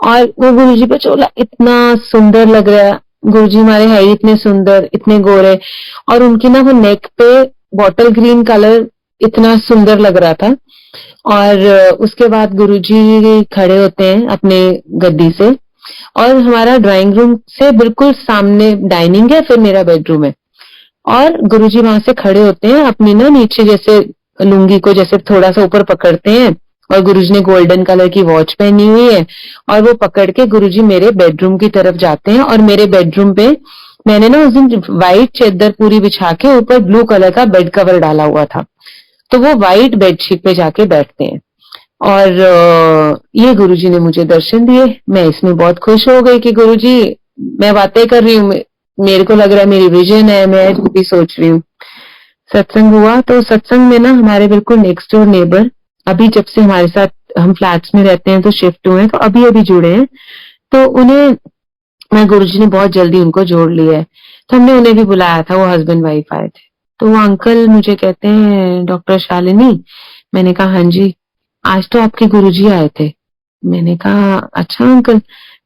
S1: और वो गुरुजी पे चोला इतना सुंदर लग रहा है। गुरुजी हमारे है ही इतने सुंदर, इतने गोरे, और उनकी ना वो नेक पे बॉटल ग्रीन कलर इतना सुंदर लग रहा था। और उसके बाद गुरुजी खड़े होते हैं अपने गद्दी से, और हमारा ड्राइंग रूम से बिल्कुल सामने डाइनिंग है, फिर मेरा बेडरूम है, और गुरुजी वहां से खड़े होते हैं, अपनी ना नीचे जैसे लुंगी को जैसे थोड़ा सा ऊपर पकड़ते हैं, और गुरुजी ने गोल्डन कलर की वॉच पहनी हुई है, और वो पकड़ के गुरुजी मेरे बेडरूम की तरफ जाते हैं। और मेरे बेडरूम पे मैंने ना उस दिन व्हाइट चादर पूरी बिछा के ऊपर ब्लू कलर का बेड कवर डाला हुआ था, तो वो व्हाइट बेडशीट पे जाके बैठते हैं। और ये गुरुजी ने मुझे दर्शन दिए। मैं इसमें बहुत खुश हो गई कि गुरुजी, मैं बातें कर रही हूँ, मेरे को लग रहा है मेरी विजन है, मैं जो भी सोच रही हूँ। सत्संग हुआ, तो सत्संग में ना हमारे बिल्कुल नेक्स्ट डोर नेबर, अभी जब से हमारे साथ, हम फ्लैट्स में रहते हैं तो शिफ्ट हुए हैं, तो अभी अभी जुड़े हैं, तो उन्हें मैं, गुरुजी ने बहुत जल्दी उनको जोड़ लिया है, तो हमने उन्हें भी बुलाया था, वो हस्बैंड वाइफ आए थे। तो वो अंकल मुझे कहते हैं, डॉक्टर शालिनी। मैंने कहा हाँ जी, आज तो आपके गुरुजी आए थे। मैंने कहा अच्छा अंकल।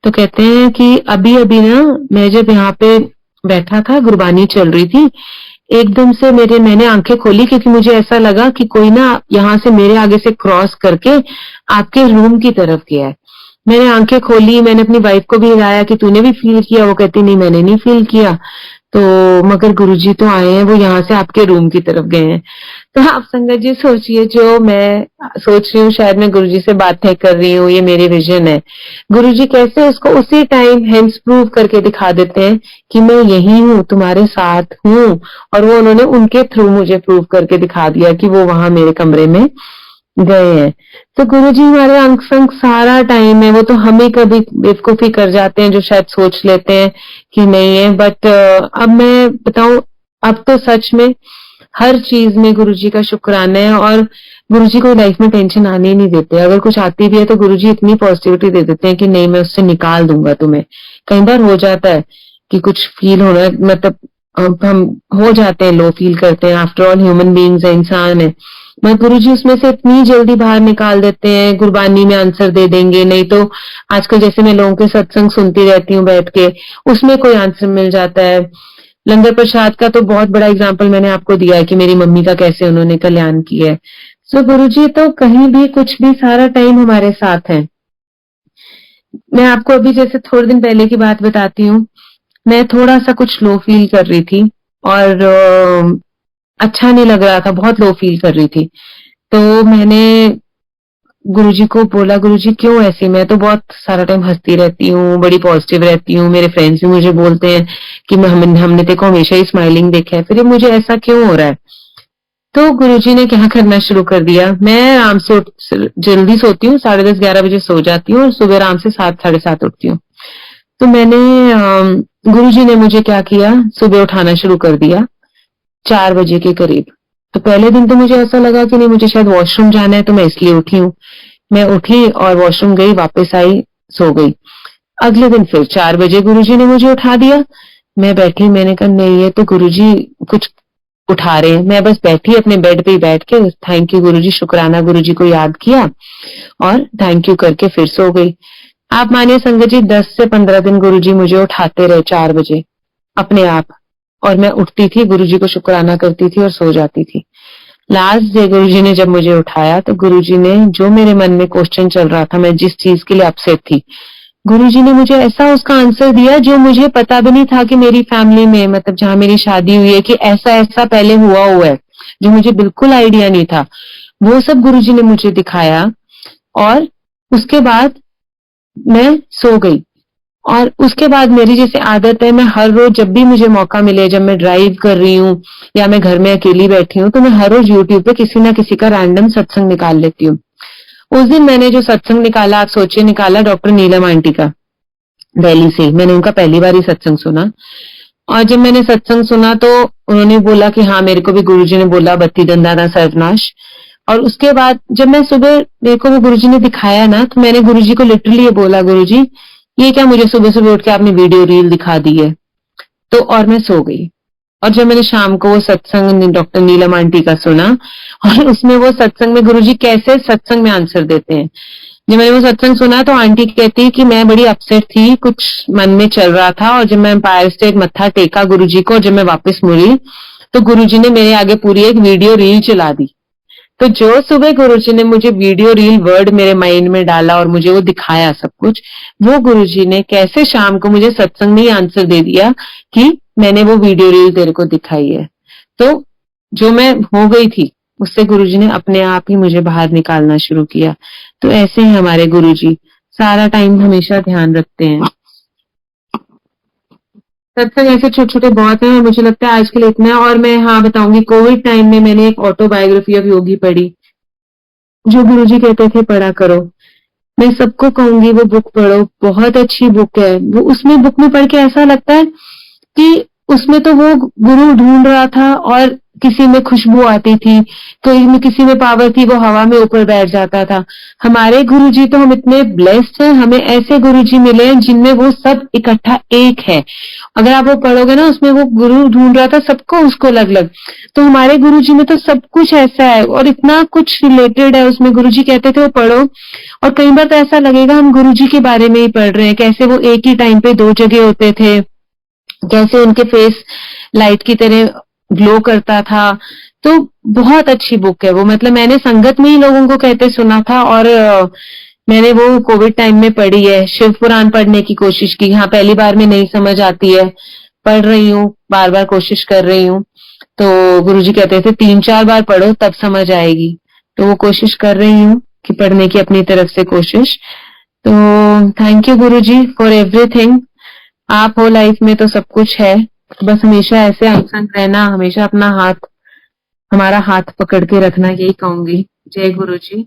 S1: तो कहते हैं कि अभी अभी ना मैं जब यहाँ पे बैठा था, गुरबानी चल रही थी, एकदम से मैंने आंखें खोली, क्योंकि मुझे ऐसा लगा कि कोई ना यहाँ से मेरे आगे से क्रॉस करके आपके रूम की तरफ गया है। मैंने आंखें खोली, मैंने अपनी वाइफ को भी हिलाया कि तूने भी फील किया। वो कहती नहीं, मैंने नहीं फील किया। तो मगर गुरुजी तो आए हैं, वो यहाँ से आपके रूम की तरफ गए हैं। तो आप संगत जी सोचिए, जो मैं सोच रही हूँ शायद मैं गुरुजी से बातें कर रही हूँ, ये मेरी विजन है। गुरुजी कैसे उसको उसी टाइम हेंस प्रूव करके दिखा देते हैं कि मैं यही हूँ, तुम्हारे साथ हूँ। और वो उन्होंने उनके थ्रू मुझे प्रूव करके दिखा दिया कि वो वहां मेरे कमरे में गए हैं। तो गुरुजी हमारे अंग संग सारा टाइम है। वो तो हमें कभी बेवकूफी कर जाते हैं, जो शायद सोच लेते हैं कि नहीं है, बट अब मैं बताऊं, अब तो सच में हर चीज में गुरुजी का शुक्राना है। और गुरुजी को लाइफ में टेंशन आने ही नहीं देते। अगर कुछ आती भी है तो गुरुजी इतनी पॉजिटिविटी दे देते हैं कि नहीं, मैं उससे निकाल दूंगा तुम्हें। कई बार हो जाता है कि कुछ फील होना, मतलब हम हो जाते हैं, लो फील करते हैं, आफ्टर ऑल ह्यूमन बीइंग्स है, इंसान है, मगर गुरुजी उसमें से इतनी जल्दी बाहर निकाल देते हैं, गुरबानी में आंसर दे देंगे। नहीं तो आजकल जैसे मैं लोगों के सत्संग सुनती रहती हूँ बैठ के, उसमें कोई आंसर मिल जाता है। लंगर प्रसाद का तो बहुत बड़ा एग्जाम्पल मैंने आपको दिया है कि मेरी मम्मी का कैसे उन्होंने कल्याण किया है। सो गुरुजी तो कहीं भी कुछ भी सारा टाइम हमारे साथ है। मैं आपको अभी जैसे थोड़े दिन पहले की बात बताती हूँ। मैं थोड़ा सा कुछ लो फील कर रही थी और अच्छा नहीं लग रहा था, बहुत लो फील कर रही थी। तो मैंने गुरुजी को बोला, गुरुजी क्यों ऐसी, मैं तो बहुत सारा टाइम हंसती रहती हूँ, बड़ी पॉजिटिव रहती हूँ, मेरे फ्रेंड्स भी मुझे बोलते हैं कि हमने देखो हमेशा ही स्माइलिंग देखा है, फिर ये मुझे ऐसा क्यों हो रहा है। तो गुरुजी ने क्या करना शुरू कर दिया। मैं आराम से जल्दी सोती हूँ, 10:30-11 बजे सो जाती हूँ और सुबह आराम से 7-7:30 उठती हूँ। तो मैंने गुरुजी ने मुझे क्या किया, सुबह उठाना शुरू कर दिया 4 बजे के करीब। तो पहले दिन तो मुझे ऐसा लगा कि नहीं, मुझे शायद वॉशरूम जाना है, तो मैं इसलिए उठी हूँ। मैं उठी और वॉशरूम गई, वापस आई, सो गई। अगले दिन फिर 4 बजे गुरुजी ने मुझे उठा दिया। मैं बैठी, मैंने कहा नहीं, ये तो गुरुजी कुछ उठा रहे हैं। मैं बस बैठी अपने बेड पे ही बैठ के थैंक यू गुरुजी, शुक्राना गुरुजी को याद किया और थैंक यू करके फिर सो गई। आप मानिए संगत जी, 10 से 15 दिन गुरुजी मुझे उठाते रहे 4 बजे अपने आप, और मैं उठती थी, गुरुजी को शुक्राना करती थी और सो जाती थी। लास्ट डे गुरुजी ने जब मुझे उठाया तो गुरुजी ने, जो मेरे मन में क्वेश्चन चल रहा था, मैं जिस चीज के लिए अपसेट थी, गुरुजी ने मुझे ऐसा उसका आंसर दिया जो मुझे पता भी नहीं था कि मेरी फैमिली में, मतलब जहां मेरी शादी हुई है, कि ऐसा ऐसा पहले हुआ है, जो मुझे बिल्कुल आइडिया नहीं था। वो सब गुरुजी ने मुझे दिखाया और उसके बाद मैं सो गई। और उसके बाद मेरी जैसे आदत है, मैं हर रोज जब भी मुझे मौका मिले, जब मैं ड्राइव कर रही हूँ या मैं घर में अकेली बैठी हूँ, तो मैं हर रोज यूट्यूब पे किसी ना किसी का रैंडम सत्संग निकाल लेती हूँ। उस दिन मैंने जो सत्संग निकाला, आप सोचिए, निकाला डॉक्टर नीलम आंटी का, दिल्ली से। मैंने उनका पहली बार ही सत्संग सुना। और जब मैंने सत्संग सुना तो उन्होंने बोला कि हाँ, मेरे को भी गुरुजी ने बोला बत्ती दंदाना सर्वनाश। और उसके बाद जब मैं सुबह, मेरे को वो गुरुजी ने दिखाया ना, तो मैंने गुरुजी को लिटरली ये बोला, गुरुजी ये क्या मुझे सुबह सुबह उठ के आपने वीडियो रील दिखा दी है। तो और मैं सो गई। और जब मैंने शाम को वो सत्संग डॉक्टर नीलम आंटी का सुना, और उसमें वो सत्संग में गुरुजी कैसे सत्संग में आंसर देते हैं, जब मैंने वो सत्संग सुना तो आंटी कहती कि मैं बड़ी अपसेट थी, कुछ मन में चल रहा था, और जब मैं एम्पायर स्टेट मत्था टेका गुरुजी को, जब मैं वापस मुड़ी तो गुरुजी ने मेरे आगे पूरी एक वीडियो रील चला दी। तो जो सुबह गुरुजी ने मुझे वीडियो रील वर्ड मेरे माइंड में डाला और मुझे वो दिखाया सब कुछ, वो गुरुजी ने कैसे शाम को मुझे सत्संग में ही आंसर दे दिया कि मैंने वो वीडियो रील तेरे को दिखाई है। तो जो मैं हो गई थी, उससे गुरुजी ने अपने आप ही मुझे बाहर निकालना शुरू किया। तो ऐसे ही हमारे गुरुजी सारा टाइम हमेशा ध्यान रखते हैं। सत्संग ऐसे छोटे छोटे बहुत हैं, और मुझे लगता है आजकल इतना है। और मैं हाँ बताऊंगी, कोविड टाइम में मैंने एक ऑटोबायोग्राफी ऑफ योगी पढ़ी, जो गुरुजी कहते थे पढ़ा करो। मैं सबको कहूंगी वो बुक पढ़ो, बहुत अच्छी बुक है वो। उसमें बुक में पढ़ के ऐसा लगता है कि उसमें तो वो गुरु ढूंढ रहा था, और किसी में खुशबू आती थी, कोई में किसी में पावर थी, वो हवा में ऊपर बैठ जाता था। हमारे गुरुजी तो, हम इतने ब्लेस्ड हैं, हमें ऐसे गुरुजी मिले हैं जिनमें वो सब इकट्ठा एक है। अगर आप वो पढ़ोगे ना, उसमें वो गुरु ढूंढ रहा था सबको, उसको अलग अलग। तो हमारे गुरुजी में तो सब कुछ ऐसा है, और इतना कुछ रिलेटेड है उसमें। गुरुजी कहते थे वो पढ़ो, और कई बार तो ऐसा लगेगा हम गुरुजी के बारे में ही पढ़ रहे हैं, कैसे वो एक ही टाइम पे दो जगह होते थे, कैसे उनके फेस लाइट की तरह ग्लो करता था। तो बहुत अच्छी बुक है वो, मतलब मैंने संगत में ही लोगों को कहते सुना था, और मैंने वो कोविड टाइम में पढ़ी है। शिव पुराण पढ़ने की कोशिश की, हाँ पहली बार में नहीं समझ आती है, पढ़ रही हूँ, बार बार कोशिश कर रही हूँ। तो गुरुजी कहते थे 3-4 बार पढ़ो तब समझ आएगी। तो वो कोशिश कर रही हूँ कि पढ़ने की अपनी तरफ से कोशिश। तो thank you Guruji for everything. आप हो लाइफ में तो सब कुछ है, बस हमेशा ऐसे अनसंग रहना, हमेशा अपना हाथ, हमारा हाथ पकड़ के रखना, यही कहूंगी। जय गुरु जी।